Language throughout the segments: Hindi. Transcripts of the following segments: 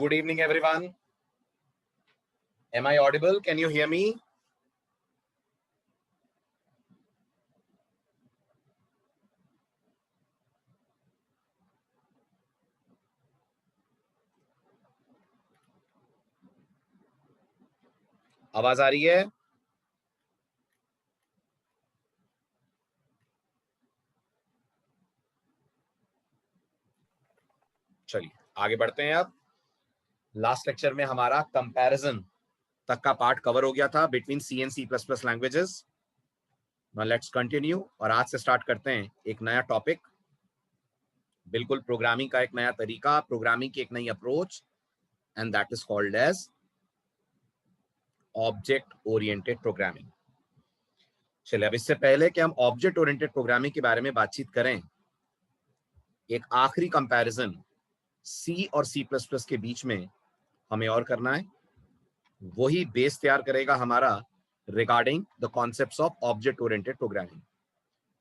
Good evening, everyone. Am I audible? Can you hear me? आवाज आ रही है? चलिए आगे बढ़ते हैं। अब लास्ट लेक्चर में हमारा कंपैरिजन तक का पार्ट कवर हो गया था between C and C plus plus languages. Now let's continue और आज से स्टार्ट करते हैं एक नया टॉपिक, बिल्कुल प्रोग्रामिंग का एक नया तरीका, प्रोग्रामिंग की एक नई approach, and that is called as object oriented programming. चलिए अब इससे पहले कि हम ऑब्जेक्ट ओरिएंटेड प्रोग्रामिंग के बारे में बातचीत करें, एक आखिरी कंपैरिजन सी और सी प्लस प्लस के बीच में हमें और करना है। वही बेस तैयार करेगा हमारा regarding the concepts of object oriented programming.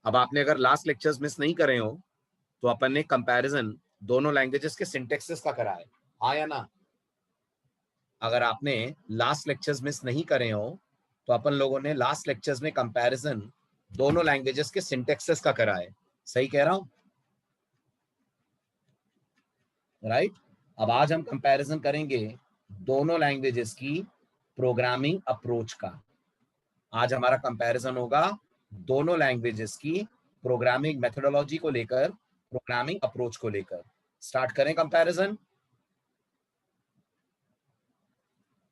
अब आपने अगर लास्ट लेक्चर्स मिस नहीं करे हो तो अपन ने कंपैरिजन दोनों लैंग्वेजेस के सिंटेक्सेस का करा है, हाँ या ना? अगर आपने लास्ट लेक्चर्स मिस नहीं करे हो तो अपन लोगों ने लास्ट लेक्चर्स में कंपैरिजन दोनों लैंग्वेजेस के सिंटेक्सेस का करा है, सही कह रहा हूं? राइट? अब आज हम कंपैरिजन करेंगे दोनों लैंग्वेजेस की प्रोग्रामिंग अप्रोच का। आज हमारा कंपैरिजन होगा दोनों लैंग्वेजेस की प्रोग्रामिंग मेथोडोलॉजी को लेकर, प्रोग्रामिंग अप्रोच को लेकर। स्टार्ट करें कंपैरिजन,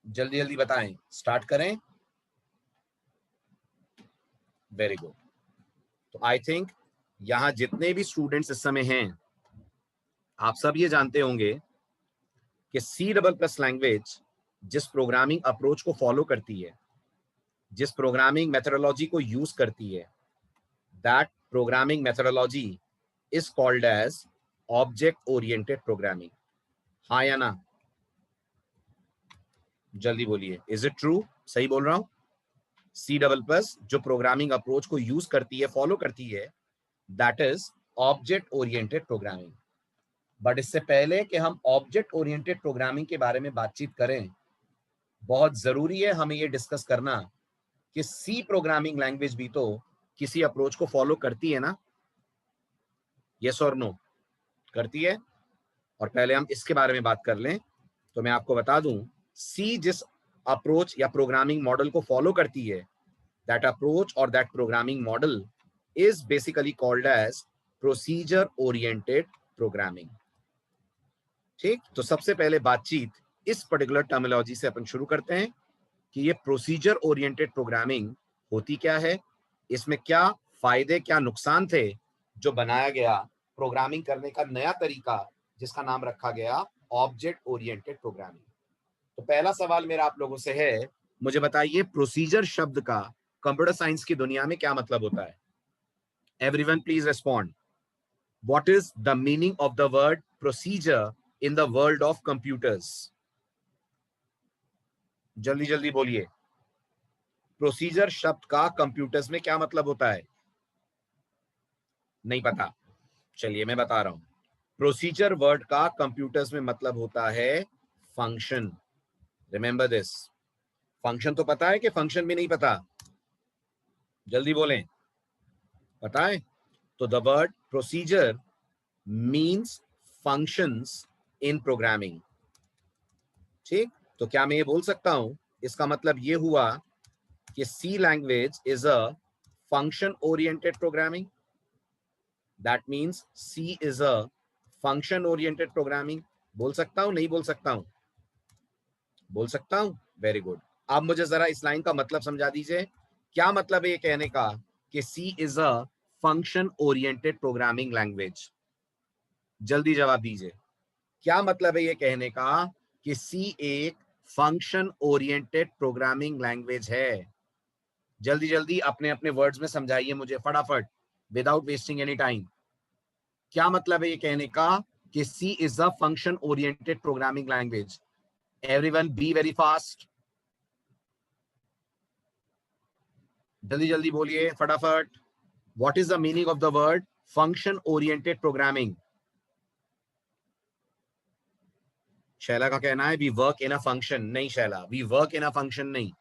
जल्दी जल्दी बताएं, स्टार्ट करें। Very good. तो आई थिंक यहां जितने भी स्टूडेंट्स इस समय हैं, आप सब ये जानते होंगे कि सी डबल प्लस लैंग्वेज जिस प्रोग्रामिंग अप्रोच को फॉलो करती है, जिस प्रोग्रामिंग मेथोडोलॉजी को यूज करती है, that programming methodology is called as object oriented programming, हाँ या ना? जल्दी बोलिए, इज इट ट्रू? सही बोल रहा हूं? सी डबल प्लस जो प्रोग्रामिंग अप्रोच को यूज करती है, फॉलो करती है, that is object oriented programming. But इससे पहले कि हम ऑब्जेक्ट ओरिएंटेड प्रोग्रामिंग के बारे में बातचीत करें, बहुत जरूरी है हमें ये डिस्कस करना कि सी प्रोग्रामिंग लैंग्वेज भी तो किसी अप्रोच को फॉलो करती है ना? यस और नो? करती है। और पहले हम इसके बारे में बात कर लें तो मैं आपको बता दूं, सी जिस अप्रोच या प्रोग्रामिंग मॉडल को फॉलो करती है, दैट अप्रोच और that programming model is basically called as procedure oriented programming. ठीक, तो सबसे पहले बातचीत इस पर्टिकुलर टर्मिनोलॉजी से अपन शुरू करते हैं कि ये प्रोसीजर ओरिएंटेड प्रोग्रामिंग होती क्या है, इसमें क्या फायदे क्या नुकसान थे जो बनाया गया प्रोग्रामिंग करने का नया तरीका जिसका नाम रखा गया ऑब्जेक्ट ओरिएंटेड प्रोग्रामिंग। तो पहला सवाल मेरा आप लोगों से है, मुझे बताइए प्रोसीजर शब्द का कंप्यूटर साइंस की दुनिया में क्या मतलब होता है? Everyone please respond. What is the meaning of the word procedure in the world of computers? जल्दी जल्दी बोलिए, प्रोसीजर शब्द का कंप्यूटर्स में क्या मतलब होता है? नहीं पता? चलिए मैं बता रहा हूं। प्रोसीजर वर्ड का कंप्यूटर्स में मतलब होता है फंक्शन। Remember this. फंक्शन तो पता है कि फंक्शन भी नहीं पता? जल्दी बोलें, पता है? तो the word procedure means functions in programming. ठीक, तो क्या मैं ये बोल सकता हूं, इसका मतलब ये हुआ कि C language is a function oriented programming? That means C is a function oriented programming. बोल सकता हूं, नहीं बोल सकता हूं? बोल सकता हूं। Very good. अब मुझे जरा इस लाइन का मतलब समझा दीजिए, क्या मतलब है ये कहने का कि C is a function oriented programming language? जल्दी जवाब दीजिए, क्या मतलब है ये कहने का कि सी एक फंक्शन ओरिएंटेड प्रोग्रामिंग लैंग्वेज है? जल्दी जल्दी अपने अपने वर्ड्स में समझाइए मुझे फटाफट, विदाउट वेस्टिंग एनी टाइम। क्या मतलब है ये कहने का कि C is a function oriented programming language? Everyone be very fast, जल्दी जल्दी बोलिए फटाफट। What is the meaning of the word function oriented programming? Shaila का कहना है we work in a function, नहीं Shaila, we work in a function नहीं।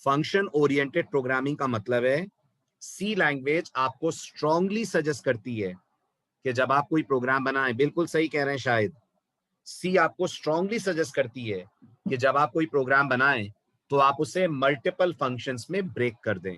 फंक्शन ओरिएंटेड प्रोग्रामिंग का मतलब है सी लैंग्वेज आपको स्ट्रांगली सजेस्ट करती है कि जब आप कोई प्रोग्राम बनाएं, बिल्कुल सही कह रहे हैं शायद, सी आपको स्ट्रांगली सजेस्ट करती है कि जब आप कोई प्रोग्राम बनाएं तो आप उसे मल्टीपल फंक्शंस में ब्रेक कर दें।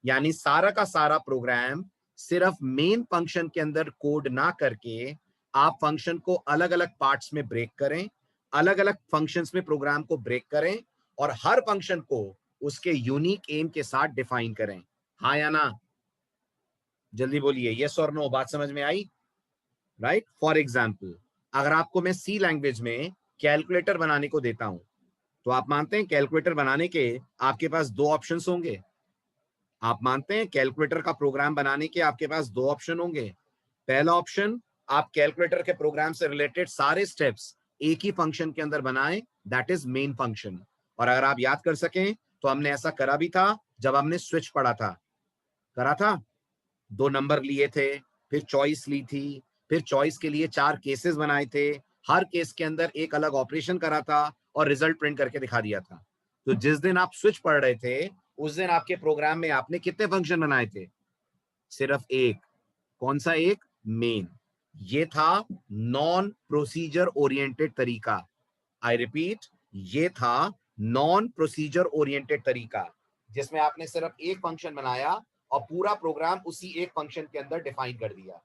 यानी सारा का सारा प्रोग्राम सिर्फ मेन फंक्शन के अंदर कोड ना करके आप फंक्शन को अलग अलग पार्ट्स में ब्रेक करें, अलग अलग फंक्शंस में प्रोग्राम को ब्रेक करें और हर फंक्शन को उसके यूनिक एम के साथ डिफाइन करें। हाँ या ना? जल्दी बोलिए, यस और नो। बात समझ में आई? राइट। फॉर एग्जाम्पल, अगर आपको मैं सी लैंग्वेज में कैलकुलेटर बनाने को देता हूं तो आप मानते हैं कैलकुलेटर बनाने के आपके पास दो ऑप्शंस होंगे? आप मानते हैं कैलकुलेटर का प्रोग्राम बनाने के आपके पास दो ऑप्शन होंगे? पहला ऑप्शन, आप कैलकुलेटर के प्रोग्राम से रिलेटेड सारे स्टेप्स एक ही फंक्शन के अंदर बनाएं, दैट इज मेन फंक्शन। और अगर आप याद कर सकें तो हमने ऐसा करा भी था जब हमने स्विच पढ़ा था, करा था। दो नंबर लिए थे, फिर चॉइस ली थी, फिर चॉइस के लिए चार केसेस बनाए थे, हर केस के अंदर एक अलग ऑपरेशन करा था और रिजल्ट प्रिंट करके दिखा दिया था। तो जिस दिन आप स्विच पढ़ रहे थे उस दिन आपके प्रोग्राम में आपने कितने फंक्शन बनाए थे? सिर्फ एक। कौन सा एक? मेन। ये था नॉन प्रोसीजर ओरिएंटेड तरीका। आई रिपीट, ये था नॉन प्रोसीजर ओरिएंटेड तरीका जिसमें आपने सिर्फ एक फंक्शन बनाया और पूरा प्रोग्राम उसी एक फंक्शन के अंदर डिफाइन कर दिया।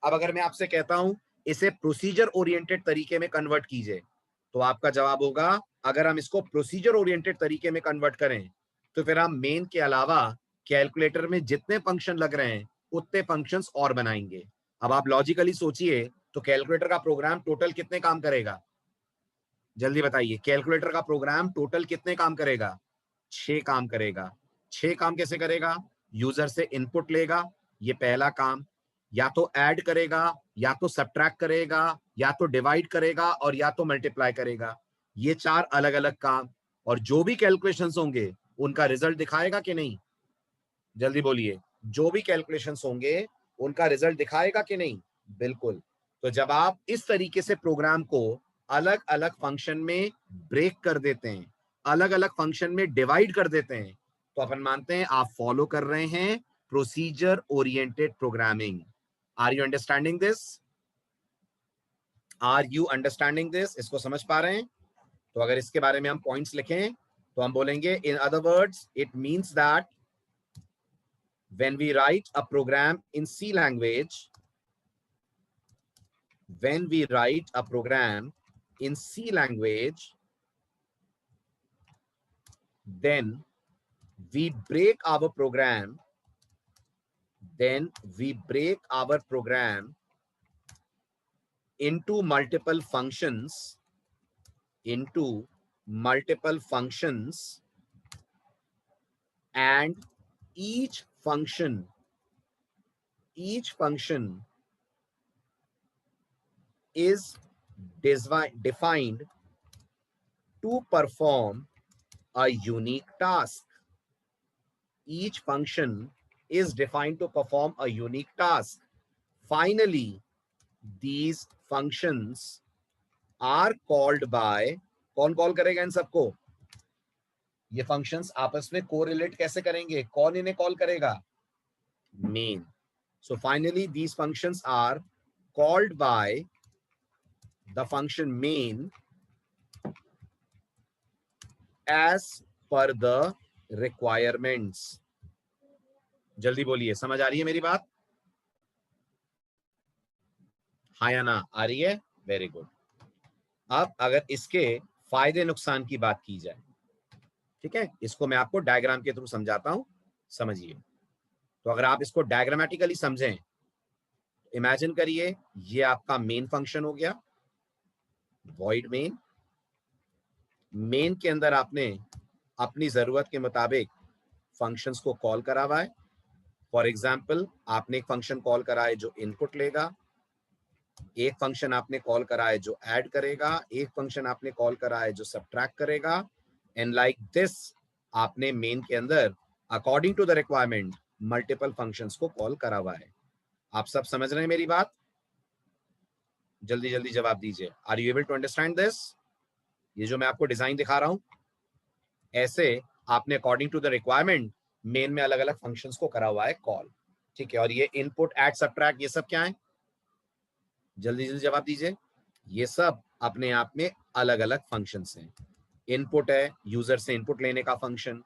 अब अगर मैं आपसे कहता हूं इसे प्रोसीजर ओरिएंटेड तरीके में कन्वर्ट कीजिए, तो आपका जवाब होगा अगर हम इसको प्रोसीजर ओरिएंटेड तरीके में कन्वर्ट करें तो फिर हम मेन के अलावा कैलकुलेटर में जितने फंक्शन लग रहे हैं उतने फंक्शंस और बनाएंगे। अब आप लॉजिकली सोचिए, तो कैलकुलेटर का प्रोग्राम टोटल कितने काम करेगा? जल्दी बताइए, कैलकुलेटर का प्रोग्राम टोटल कितने काम करेगा? 6 काम करेगा। 6 काम कैसे करेगा? यूजर से इनपुट लेगा, ये पहला काम, या तो ऐड करेगा, या तो सब्ट्रैक्ट करेगा, या तो डिवाइड करेगा और या तो मल्टीप्लाई करेगा। ये 4 अलग अलग काम, और जो भी कैलकुलेशंस होंगे उनका रिजल्ट दिखाएगा कि नहीं? जल्दी बोलिए, जो भी कैलकुलेशंस होंगे उनका रिजल्ट दिखाएगा कि नहीं? बिल्कुल। तो जब आप इस तरीके से प्रोग्राम को अलग अलग फंक्शन में ब्रेक कर देते हैं, अलग अलग फंक्शन में डिवाइड कर देते हैं, तो अपन मानते हैं आप फॉलो कर रहे हैं procedure oriented programming. Are you understanding this? Are you understanding this? इसको समझ पा रहे हैं? तो अगर इसके बारे में हम पॉइंट्स लिखें तो हम बोलेंगे in other words it means that when we write a program in C language, when we write a program in C language, then we break our program, then we break our program into multiple functions, into multiple functions, and each function is defined to perform a unique task. Each function is defined to perform a unique task. Finally, these functions are called by, कौन कॉल करेगा इन सबको? ये फंक्शंस आपस में कोरिलेट कैसे करेंगे? कौन इन्हें कॉल करेगा? Main. So finally these functions are called by the function main as per the requirements. जल्दी बोलिए, समझ आ रही है मेरी बात? हाँ या ना? आ रही है? Very good. अब अगर इसके फायदे नुकसान की बात की जाए, ठीक है, इसको मैं आपको डायग्राम के थ्रू समझाता हूं, समझिए। तो अगर आप इसको डायग्रामेटिकली समझें, इमेजिन करिए ये आपका मेन फंक्शन हो गया, वॉइड मेन। मेन के अंदर आपने अपनी जरूरत के मुताबिक फंक्शंस को कॉल करा हुआ है। फॉर एग्जाम्पल, आपने एक फंक्शन कॉल करा है जो इनपुट लेगा, एक फंक्शन आपने कॉल करा है जो ऐड करेगा, एक फंक्शन आपने कॉल करा है जो सब्ट्रैक्ट करेगा, एंड लाइक दिस आपने मेन के अंदर according to the requirement multiple functions को कॉल करा हुआ है। आप सब समझ रहे हैं मेरी बात? जल्दी जल्दी जवाब दीजिए। Are you able to understand this? ये जो मैं आपको डिजाइन दिखा रहा हूं, ऐसे आपने according to the requirement main में अलग अलग फंक्शंस को करा हुआ है कॉल, ठीक है। और ये इनपुट, ऐड, सब्ट्रैक्ट, ये सब क्या है? जल्दी जल्दी जवाब दीजिए। ये सब अपने आप में अलग अलग फंक्शंस हैं। इनपुट है यूजर से इनपुट लेने का फंक्शन।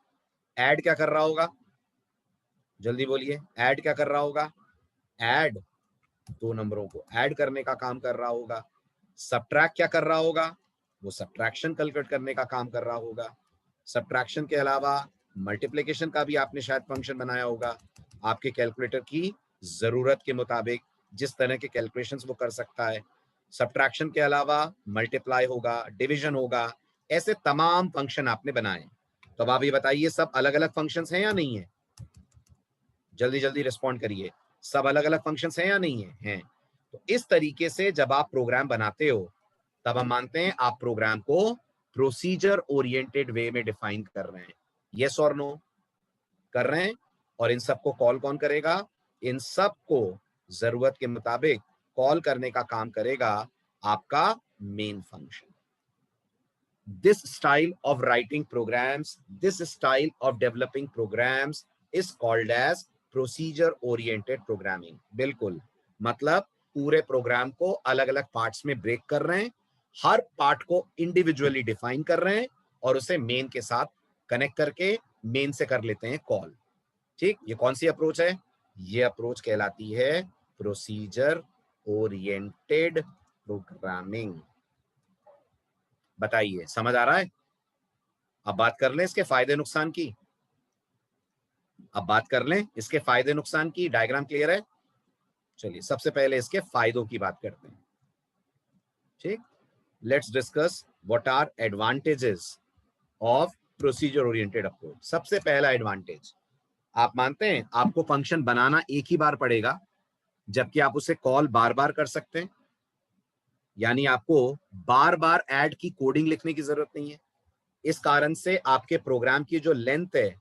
ऐड क्या कर रहा होगा? जल्दी बोलिए, ऐड क्या कर रहा होगा? ऐड दो नंबरों को ऐड करने का काम कर रहा होगा। सब्ट्रैक्ट क्या कर रहा होगा? वो सब्ट्रैक्शन कैलकुलेट करने का काम कर रहा होगा। सब्ट्रैक्शन के अलावा मल्टीप्लिकेशन का भी आपने शायद फंक्शन बनाया होगा। आपके कैलकुलेटर की जरूरत के मुताबिक जिस तरह के कैलकुलेशंस वो कर सकता है। सब्ट्रैक्शन के अलावा मल्टीप्लाई होगा, डिवीजन होगा, ऐसे तमाम फंक्शन आपने बनाए। तो अब आप ये बताइए, सब अलग अलग फंक्शंस हैं या नहीं है? जल्दी जल्दी रिस्पॉन्ड करिए। सब अलग अलग फंक्शंस हैं या नहीं है? हैं। तो इस तरीके से जब आप प्रोग्राम बनाते हो तब हम मानते हैं आप प्रोग्राम को प्रोसीजर ओरिएंटेड वे में डिफाइन कर रहे हैं। यस और नो? कर रहे हैं। और इन सबको कॉल कौन करेगा? इन सबको जरूरत के मुताबिक कॉल करने का काम करेगा आपका main function. This style of writing programs, this style of developing programs is called as procedure oriented programming। बिल्कुल, मतलब पूरे प्रोग्राम को अलग अलग पार्ट्स में ब्रेक कर रहे हैं, हर पार्ट को इंडिविजुअली डिफाइन कर रहे हैं और उसे मेन के साथ कनेक्ट करके मेन से कर लेते हैं कॉल। ठीक, ये कौन सी अप्रोच है? ये अप्रोच कहलाती है प्रोसीजर ओरिएंटेड प्रोग्रामिंग। बताइए, समझ आ रहा है? अब बात कर लें इसके फायदे नुकसान की। अब बात कर लें इसके फायदे नुकसान की। डायग्राम क्लियर है? चलिए सबसे पहले इसके फायदों की बात करते हैं। ठीक, let's discuss what are advantages of procedure oriented approach. सबसे पहला एडवांटेज, आप मानते हैं आपको फंक्शन बनाना एक ही बार पड़ेगा जबकि आप उसे कॉल बार बार कर सकते हैं। यानी आपको बार बार ऐड की कोडिंग लिखने की जरूरत नहीं है। इस कारण से आपके प्रोग्राम की जो लेंथ है,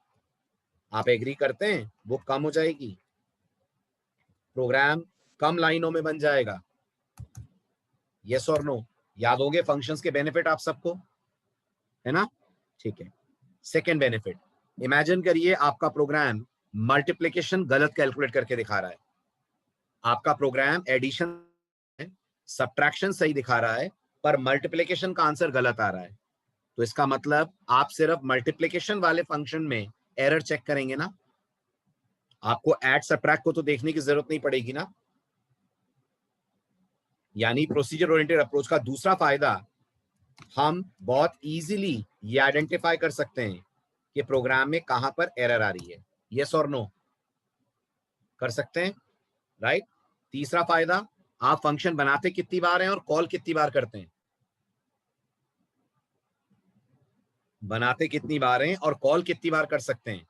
आप एग्री करते हैं, वो कम हो जाएगी। प्रोग्राम कम लाइनों में बन जाएगा। यस और नो? याद होंगे फंक्शंस के बेनिफिट आप सबको, है ना? ठीक है। सेकेंड बेनिफिट, इमेजिन करिए आपका प्रोग्राम मल्टीप्लिकेशन गलत कैलकुलेट करके दिखा रहा है। आपका प्रोग्राम एडिशन, सब्ट्रैक्शन सही दिखा रहा है पर मल्टीप्लिकेशन का आंसर गलत आ रहा है। तो इसका मतलब आप सिर्फ मल्टीप्लिकेशन वाले फंक्शन में एरर चेक करेंगे ना, आपको ऐड सब्ट्रैक्ट को तो देखने की जरूरत नहीं पड़ेगी ना। यानी प्रोसीजर ओरिएंटेड अप्रोच का दूसरा फायदा, हम बहुत इजीली ये आइडेंटिफाई कर सकते हैं कि प्रोग्राम में कहां पर एरर आ रही है। यस और नो? कर सकते हैं, राइट? तीसरा फायदा, आप फंक्शन बनाते कितनी बार हैं और कॉल कितनी बार करते हैं? बनाते कितनी बार हैं और कॉल कितनी बार कर सकते हैं?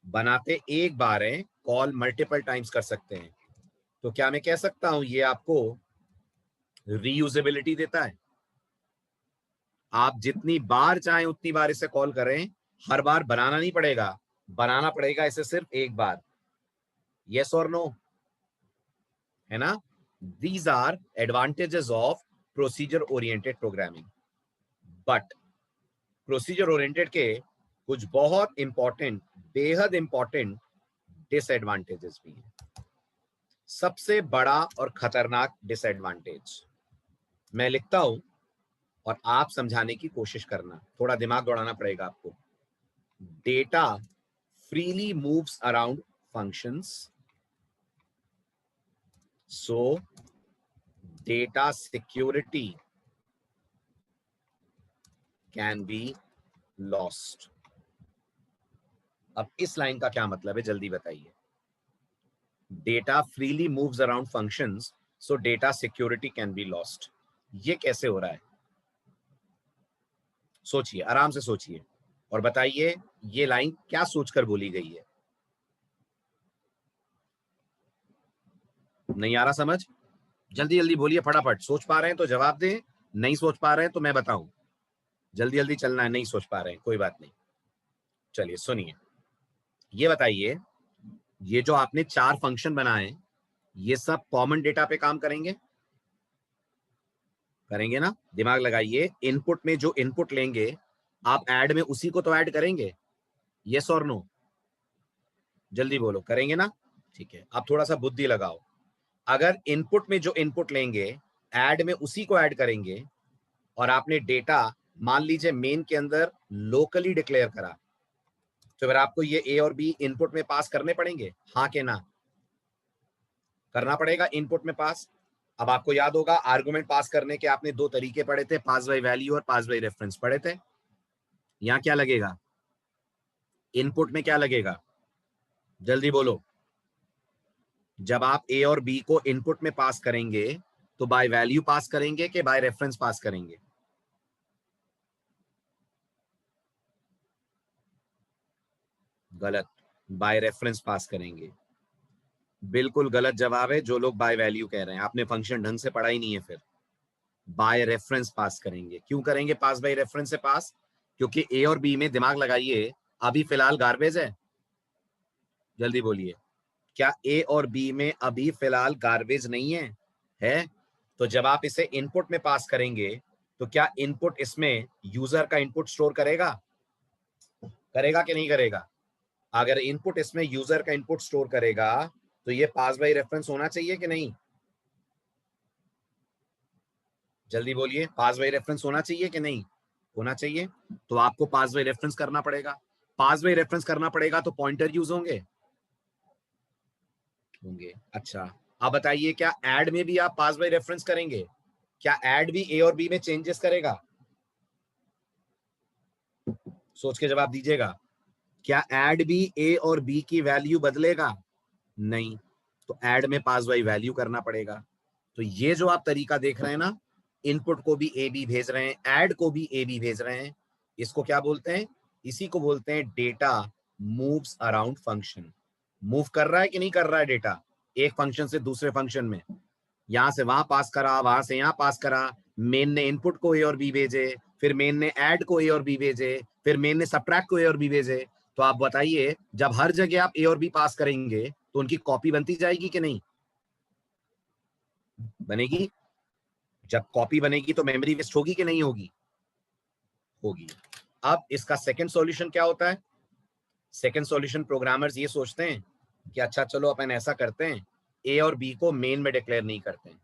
बनाते एक बार हैं, कॉल मल्टीपल टाइम्स कर सकते हैं। तो क्या मैं कह सकता हूं ये आपको रीयूजेबिलिटी देता है? आप जितनी बार चाहें उतनी बार इसे कॉल करें, हर बार बनाना नहीं पड़ेगा, बनाना पड़ेगा इसे सिर्फ एक बार। यस और नो? है ना? These are advantages of procedure oriented programming. But procedure oriented के कुछ बहुत इंपॉर्टेंट, बेहद इंपॉर्टेंट डिसएडवांटेजेस भी हैं। सबसे बड़ा और खतरनाक डिसएडवांटेज मैं लिखता हूं और आप समझाने की कोशिश करना, थोड़ा दिमाग दौड़ाना पड़ेगा आपको। Data freely moves around functions, so data security can be lost। अब इस लाइन का क्या मतलब है, जल्दी बताइए। Data freely moves around functions, so data security can be lost. ये कैसे हो रहा है? सोचिए, आराम से सोचिए और बताइए ये लाइन क्या सोचकर बोली गई है। नहीं आ रहा समझ? जल्दी जल्दी बोलिए फटाफट। सोच पा रहे हैं तो जवाब दें, नहीं सोच पा रहे हैं तो मैं बताऊं। जल्दी जल्दी चलना है, नहीं सोच पा रहे हैं कोई बात नहीं। चलिए सुनिए, ये बताइए, ये जो आपने 4 फंक्शन बनाए, ये सब कॉमन डेटा पे काम करेंगे? करेंगे ना, दिमाग लगाइए। इनपुट में जो इनपुट लेंगे आप ऐड में उसी को तो ऐड करेंगे, यस और नो? जल्दी बोलो, करेंगे ना? ठीक है, अब थोड़ा सा बुद्धि लगाओ। अगर इनपुट में जो इनपुट लेंगे ऐड में उसी को ऐड करेंगे और आपने डेटा मान लीजिए मेन के अंदर लोकली डिक्लेयर करा, तो फिर आपको ये ए और बी इनपुट में पास करने पड़ेंगे, हाँ के ना? करना पड़ेगा इनपुट में पास। अब आपको याद होगा आर्गुमेंट पास करने के आपने दो तरीके पढ़े थे, पास बाय वैल्यू और पास बाय रेफरेंस पढ़े थे। यहां क्या लगेगा, इनपुट में क्या लगेगा, जल्दी बोलो। जब आप ए और बी को इनपुट में पास करेंगे तो बाय वैल्यू पास करेंगे कि बाय रेफरेंस पास करेंगे? गलत, बाय रेफरेंस पास करेंगे। बिल्कुल गलत जवाब है जो लोग बाय वैल्यू कह रहे हैं, आपने फंक्शन ढंग से पढ़ा ही नहीं है। फिर बाय रेफरेंस पास करेंगे। क्यों करेंगे पास बाय रेफरेंस से पास? क्योंकि ए और बी में, दिमाग लगाइए, अभी फिलहाल गार्बेज है। जल्दी बोलिए, क्या ए और बी में अभी फिलहाल गार्बेज नहीं है? है। तो जब आप इसे इनपुट में पास करेंगे तो क्या इनपुट इसमें यूजर का इनपुट स्टोर करेगा? करेगा कि नहीं करेगा? अगर इनपुट इसमें यूजर का इनपुट स्टोर करेगा तो ये पास बाय रेफरेंस होना चाहिए कि नहीं? जल्दी बोलिए, पास बाय रेफरेंस होना चाहिए कि नहीं? होना चाहिए। तो आपको पास बाय रेफरेंस करना पड़ेगा। पास बाय रेफरेंस करना पड़ेगा तो पॉइंटर यूज होंगे, होंगे। अच्छा, अब बताइए क्या ऐड में भी आप पास बाय रेफरेंस करेंगे? क्या ऐड भी ए और बी में चेंजेस करेगा? सोच के जवाब दीजिएगा। क्या ऐड भी ए और बी की वैल्यू बदलेगा? नहीं। तो ऐड में पास बाय वैल्यू करना पड़ेगा। तो ये जो आप तरीका देख रहे हैं ना, इनपुट को भी ए बी भेज रहे हैं, ऐड को भी ए बी भेज रहे हैं, इसको क्या बोलते हैं? इसी को बोलते हैं data moves around function. Move कर रहा है कि नहीं कर रहा है डेटा, एक फंक्शन से दूसरे फंक्शन में? यहां से वहां पास करा, वहां से यहां पास करा। मेन ने इनपुट को ए और बी भेजे, फिर मेन ने ऐड को ए और बी भेजे, फिर मेन ने सब्ट्रैक्ट को ए और बी भेजे। तो आप बताइए, जब हर जगह आप ए और बी पास करेंगे तो उनकी कॉपी बनती जाएगी कि नहीं? बनेगी। जब कॉपी बनेगी तो मेमोरी वेस्ट होगी कि नहीं होगी? होगी। अब इसका सेकंड सॉल्यूशन क्या होता है? सेकंड सॉल्यूशन, प्रोग्रामर्स ये सोचते हैं कि अच्छा चलो अपन ऐसा करते हैं, ए और बी को मेन में डिक्लेयर नहीं करते हैं,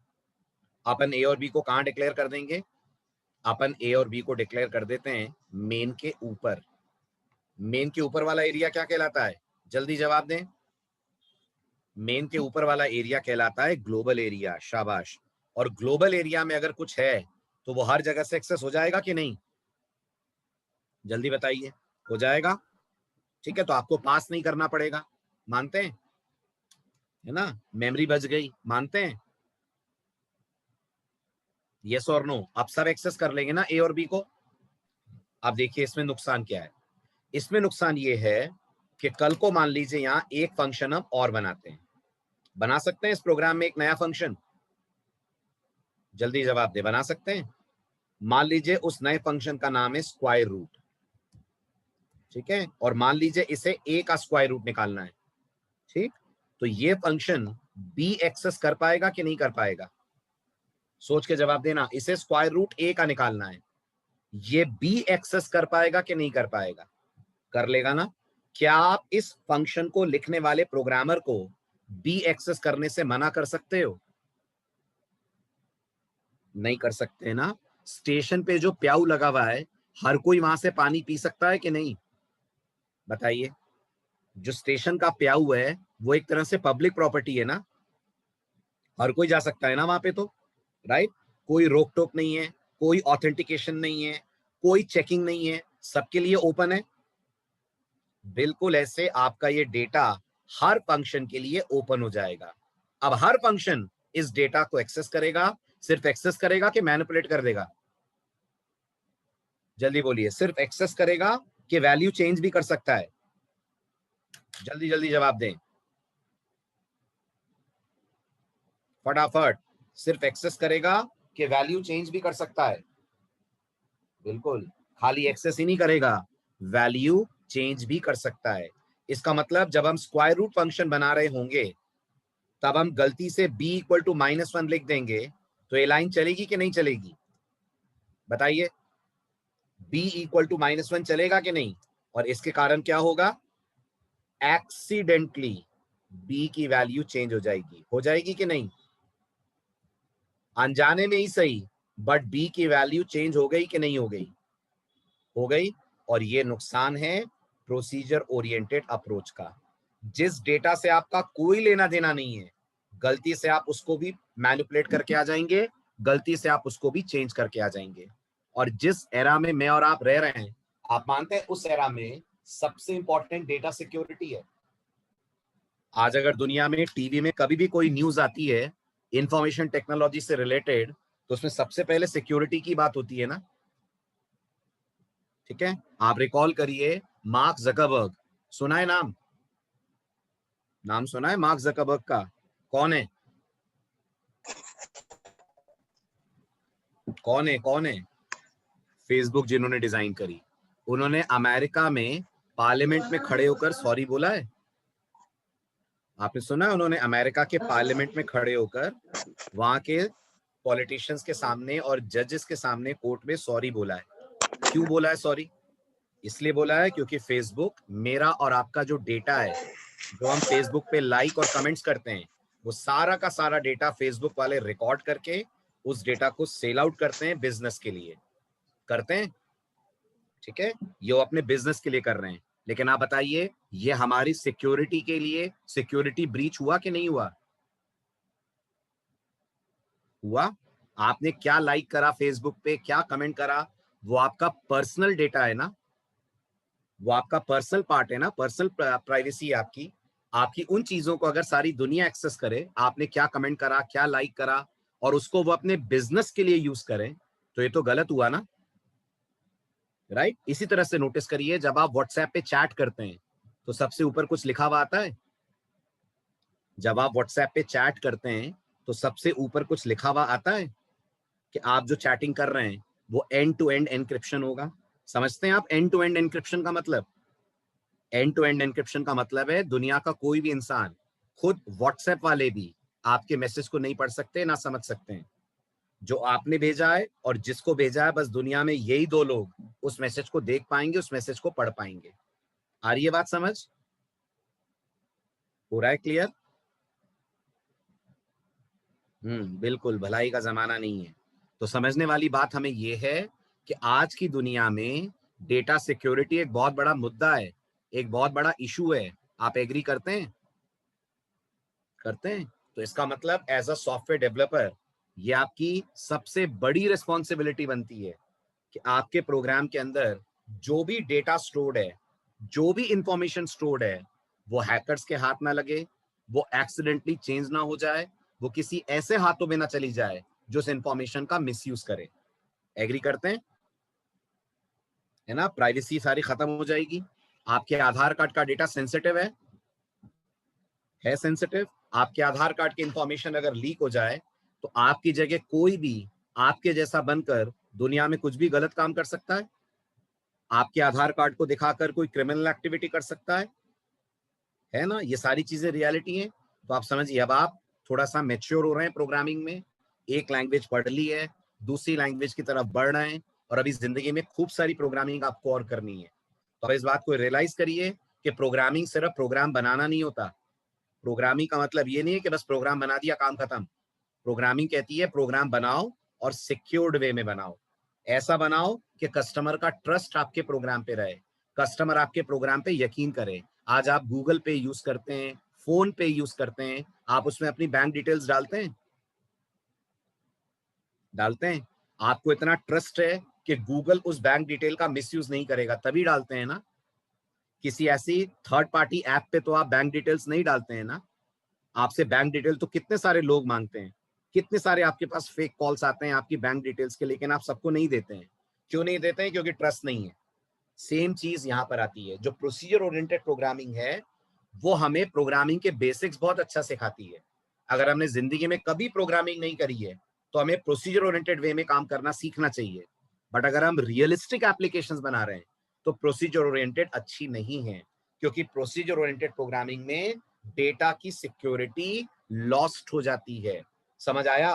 अपन ए और बी को कहां डिक्लेयर कर देंगे? अपन ए और बी को डिक्लेयर कर देते हैं मेन के ऊपर। मेन के ऊपर वाला एरिया क्या कहलाता है? जल्दी जवाब दें। मेन के ऊपर वाला एरिया कहलाता है ग्लोबल एरिया। शाबाश। और ग्लोबल एरिया में अगर कुछ है तो वो हर जगह से एक्सेस हो जाएगा कि नहीं? जल्दी बताइए, हो जाएगा। ठीक है, तो आपको पास नहीं करना पड़ेगा, मानते हैं? है ना, मेमोरी बच गई, मानते हैं? यस और नो? अब सब एक्सेस कर लेंगे ना ए और बी को। अब देखिए इसमें नुकसान क्या है। इसमें नुकसान ये है कि कल को मान लीजिए यहां एक फंक्शन हम और बनाते हैं, बना सकते हैं इस प्रोग्राम में एक नया फंक्शन? जल्दी जवाब दे, बना सकते हैं। मान लीजिए उस नए फंक्शन का नाम है स्क्वायर रूट, ठीक है, और मान लीजिए इसे ए का स्क्वायर रूट निकालना है, ठीक? तो ये फंक्शन बी एक्सेस कर पाएगा कि नहीं कर पाएगा? सोच के जवाब देना, इसे स्क्वायर रूट ए का निकालना है, ये बी एक्सेस कर पाएगा कि नहीं कर पाएगा? कर लेगा ना। क्या आप इस फंक्शन को लिखने वाले प्रोग्रामर को बी एक्सेस करने से मना कर सकते हो? नहीं कर सकते ना। स्टेशन पे जो प्याऊ लगा हुआ है, हर कोई वहां से पानी पी सकता है कि नहीं? बताइए। जो स्टेशन का प्याऊ है वो एक तरह से पब्लिक प्रॉपर्टी है ना, हर कोई जा सकता है ना वहां पे तो, राइट? कोई रोक टोक नहीं है, कोई ऑथेंटिकेशन नहीं है, कोई चेकिंग नहीं है, सबके लिए ओपन है। बिल्कुल ऐसे आपका ये डेटा हर फंक्शन के लिए ओपन हो जाएगा। अब हर फंक्शन इस डेटा को एक्सेस करेगा। सिर्फ एक्सेस करेगा कि मैनिपुलेट कर देगा? जल्दी बोलिए, सिर्फ एक्सेस करेगा कि वैल्यू चेंज भी कर सकता है? जल्दी जल्दी जवाब दें, फटाफट। सिर्फ एक्सेस करेगा कि वैल्यू चेंज भी कर सकता है? बिल्कुल। खाली एक्सेस ही नहीं करेगा, वैल्यू चेंज भी कर सकता है। इसका मतलब जब हम स्क्वायर रूट फंक्शन बना रहे होंगे तब हम गलती से b इक्वल टू -1 लिख देंगे तो ये लाइन चलेगी कि नहीं चलेगी? बताइए, b इक्वल टू -1 चलेगा कि नहीं? और इसके कारण क्या होगा? एक्सीडेंटली b की वैल्यू चेंज हो जाएगी कि नहीं? अनजाने में ही सही, बट b की वैल्यू चेंज हो गई कि नहीं हो गई? हो गई। और ये नुकसान है प्रोसीजर ओरिएंटेड अप्रोच का। जिस डेटा से आपका कोई लेना देना नहीं है, गलती से आप उसको भी मैनिपुलेट करके आ जाएंगे, गलती से आप उसको भी चेंज करके आ जाएंगे। और जिस एरा में मैं और आप रह रहे हैं, आप मानते हैं उस एरा में सबसे इंपॉर्टेंट डेटा सिक्योरिटी है। आज अगर दुनिया में टीवी में कभी भी कोई न्यूज आती है इंफॉर्मेशन टेक्नोलॉजी से रिलेटेड, तो उसमें सबसे पहले सिक्योरिटी की बात होती है ना। ठीक है, आप रिकॉल करिए, मार्क जकरबर्ग, सुना है नाम? नाम सुना है मार्क जकरबर्ग का? कौन है? कौन है? फेसबुक जिन्होंने डिजाइन करी, उन्होंने अमेरिका में पार्लियामेंट में खड़े होकर सॉरी बोला है। आपने सुना है उन्होंने अमेरिका के पार्लियामेंट में खड़े होकर वहां के पॉलिटिशियंस के सामने और जजेस के सामने कोर्ट में सॉरी बोला है? क्यों बोला है सॉरी? इसलिए बोला है क्योंकि फेसबुक मेरा और आपका जो डेटा है, जो हम फेसबुक पे लाइक और कमेंट्स करते हैं, वो सारा का सारा डेटा फेसबुक वाले रिकॉर्ड करके उस डेटा को सेल आउट करते हैं बिजनेस के लिए, करते हैं। ठीक है, ये वो अपने बिजनेस के लिए कर रहे हैं। लेकिन आप बताइए, ये हमारी सिक्योरिटी के लिए सिक्योरिटी ब्रीच हुआ कि नहीं हुआ? हुआ। आपने क्या लाइक करा फेसबुक पे, क्या कमेंट करा, वो आपका पर्सनल डेटा है ना, वो आपका पर्सनल पार्ट है ना, पर्सनल प्राइवेसी है आपकी। आपकी उन चीजों को अगर सारी दुनिया एक्सेस करे, आपने क्या कमेंट करा, क्या लाइक करा, और उसको वो अपने बिजनेस के लिए यूज करें, तो ये तो गलत हुआ ना। राइट? इसी तरह से नोटिस करिए, जब आप व्हाट्सएप पे चैट करते हैं तो सबसे ऊपर कुछ लिखा हुआ आता है। जब आप व्हाट्सएप पे चैट करते हैं तो सबसे ऊपर कुछ लिखा हुआ आता है कि आप जो चैटिंग कर रहे हैं वो एंड टू एंड एनक्रिप्शन होगा। समझते हैं आप एंड टू एंड एनक्रिप्शन का मतलब? एंड टू एंड एनक्रिप्शन का मतलब है दुनिया का कोई भी इंसान, खुद व्हाट्सएप वाले भी आपके मैसेज को नहीं पढ़ सकते, ना समझ सकते हैं। जो आपने भेजा है और जिसको भेजा है, बस दुनिया में यही दो लोग उस मैसेज को देख पाएंगे, उस मैसेज को पढ़ पाएंगे। आ रही है बात समझ? हो रहा है क्लियर? बिल्कुल, भलाई का जमाना नहीं है। तो समझने वाली बात हमें यह है कि आज की दुनिया में डेटा सिक्योरिटी एक बहुत बड़ा मुद्दा है, एक बहुत बड़ा इशू है। आप एग्री करते हैं? करते हैं। तो इसका मतलब एज अ सॉफ्टवेयर डेवलपर ये आपकी सबसे बड़ी रिस्पॉन्सिबिलिटी बनती है कि आपके प्रोग्राम के अंदर जो भी डेटा स्टोर्ड है, जो भी इंफॉर्मेशन स्टोर्ड है, वो हैकर्स के हाथ ना लगे, वो एक्सीडेंटली चेंज ना हो जाए, वो किसी ऐसे हाथों में ना चली जाए जो उस इंफॉर्मेशन का मिसयूज करे। एग्री करते हैं? है ना, प्राइवेसी सारी खत्म हो जाएगी। आपके आधार कार्ड का डेटा सेंसिटिव है सेंसिटिव। आपके आधार कार्ड की इंफॉर्मेशन अगर लीक हो जाए तो आपकी जगह कोई भी आपके जैसा बनकर दुनिया में कुछ भी गलत काम कर सकता है। आपके आधार कार्ड को दिखाकर कोई क्रिमिनल एक्टिविटी कर सकता है ना। ये सारी चीजें रियलिटी हैं। तो आप समझिए, अब आप थोड़ा सा मेच्योर हो रहे हैं प्रोग्रामिंग में, एक लैंग्वेज पढ़ ली है, दूसरी लैंग्वेज की तरफ बढ़ रहे हैं, और अभी जिंदगी में खूब सारी प्रोग्रामिंग आपको और करनी है। तो अब इस बात को रियलाइज करिए कि प्रोग्रामिंग सिर्फ प्रोग्राम बनाना नहीं होता। प्रोग्रामिंग का मतलब ये नहीं है कि बस प्रोग्राम बना दिया काम खत्म। प्रोग्रामिंग कहती है प्रोग्राम बनाओ और सिक्योर्ड वे में बनाओ। ऐसा बनाओ कि कस्टमर का ट्रस्ट आपके प्रोग्राम पे रहे, कस्टमर आपके प्रोग्राम पे यकीन करे। आज आप गूगल पे यूज करते हैं, फोन पे यूज करते हैं, आप उसमें अपनी बैंक डिटेल्स डालते हैं? डालते हैं। आपको इतना ट्रस्ट है कि गूगल उस बैंक डिटेल का मिसयूज नहीं करेगा, तभी डालते हैं ना। किसी ऐसी थर्ड पार्टी ऐप पे तो आप बैंक डिटेल्स नहीं डालते हैं ना। आपसे बैंक डिटेल तो कितने सारे लोग मांगते हैं, कितने सारे आपके पास फेक कॉल्स आते हैं आपकी बैंक डिटेल्स के, लेकिन आप सबको नहीं देते हैं। क्यों नहीं देते हैं? क्योंकि ट्रस्ट नहीं है। सेम चीज यहां पर आती है। जो प्रोसीजर ओरिएंटेड प्रोग्रामिंग है वो हमें प्रोग्रामिंग के बेसिक्स बहुत अच्छा सिखाती है। अगर हमने जिंदगी में कभी प्रोग्रामिंग नहीं करी है तो हमें प्रोसीजर ओरिएंटेड वे में काम करना सीखना चाहिए। बट अगर हम रियलिस्टिक एप्लीकेशंस बना रहे हैं तो प्रोसीजर ओरिएंटेड अच्छी नहीं है, क्योंकि प्रोसीजर ओरिएंटेड प्रोग्रामिंग में डेटा की सिक्योरिटी लॉस्ट हो जाती है। समझ आया?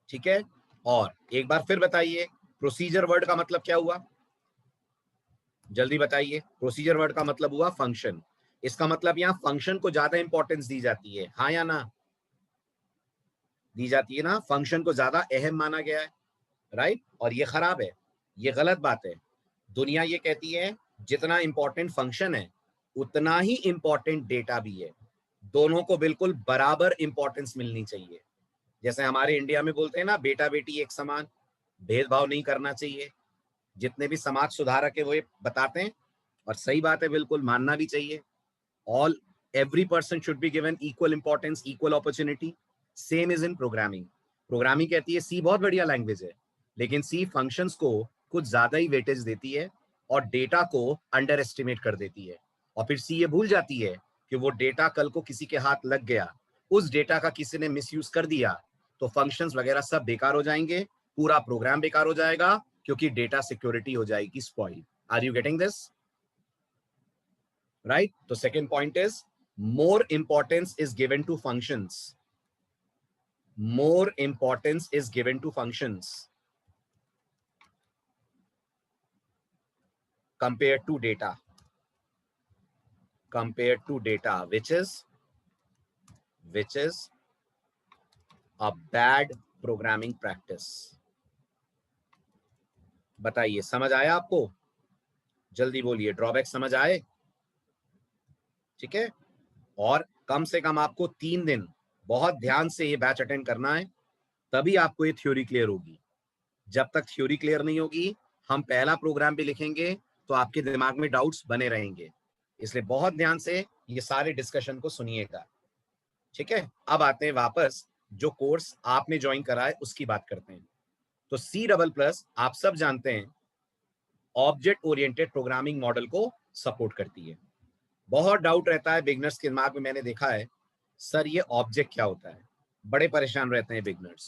ठीक है, और एक बार फिर बताइए प्रोसीजर वर्ड का मतलब क्या हुआ, जल्दी बताइए। प्रोसीजर वर्ड का मतलब हुआ फंक्शन। इसका मतलब यहां फंक्शन को ज्यादा इंपॉर्टेंस दी जाती है, हाँ या ना, दी जाती है ना, फंक्शन को ज्यादा अहम माना गया है, राइट। और ये खराब है, ये गलत बात है। दुनिया ये कहती है जितना इंपॉर्टेंट फंक्शन है उतना ही इंपॉर्टेंट डेटा भी है, दोनों को बिल्कुल बराबर इंपॉर्टेंस मिलनी चाहिए। जैसे हमारे इंडिया में बोलते हैं ना, बेटा बेटी एक समान, भेदभाव नहीं करना चाहिए। जितने भी समाज सुधारक है वो ये बताते हैं, और सही बात है, बिल्कुल मानना भी चाहिए। All every person should be given equal importance, equal opportunity. Same is in programming. Programming कहती है सी बहुत बढ़िया लैंग्वेज है, लेकिन सी फंक्शंस को कुछ ज्यादा ही वेटेज देती है और डेटा को अंडर एस्टिमेट कर देती है। और फिर सी ये भूल जाती है कि वो डेटा कल को किसी के हाथ लग गया, उस डेटा का किसी ने मिसयूज कर दिया, तो फंक्शंस वगैरह सब बेकार हो जाएंगे, पूरा प्रोग्राम बेकार हो जाएगा, क्योंकि डेटा सिक्योरिटी हो जाएगी spoil. Are you getting this, right? तो second point is more importance is given to functions. More importance is given to functions compared to data. Compared to data, which is a bad programming practice. बताइए, समझ आया आपको? जल्दी बोलिए, ड्रॉबैक समझ आए? ठीक है, और कम से कम आपको 3 दिन बहुत ध्यान से ये बैच अटेंड करना है, तभी आपको ये थ्योरी क्लियर होगी। जब तक थ्योरी क्लियर नहीं होगी, हम पहला प्रोग्राम भी लिखेंगे तो आपके दिमाग में डाउट्स बने रहेंगे। इसलिए बहुत ध्यान से ये सारे डिस्कशन को सुनिएगा, ठीक है। अब आते हैं वापस जो कोर्स आपने ज्वाइन करा है उसकी बात करते हैं। तो C++ आप सब जानते हैं ऑब्जेक्ट ओरिएंटेड प्रोग्रामिंग मॉडल को सपोर्ट करती है। बहुत डाउट रहता है बिगनर्स के दिमाग में, मैंने देखा है, सर ये ऑब्जेक्ट क्या होता है, बड़े परेशान रहते हैं बिगनर्स।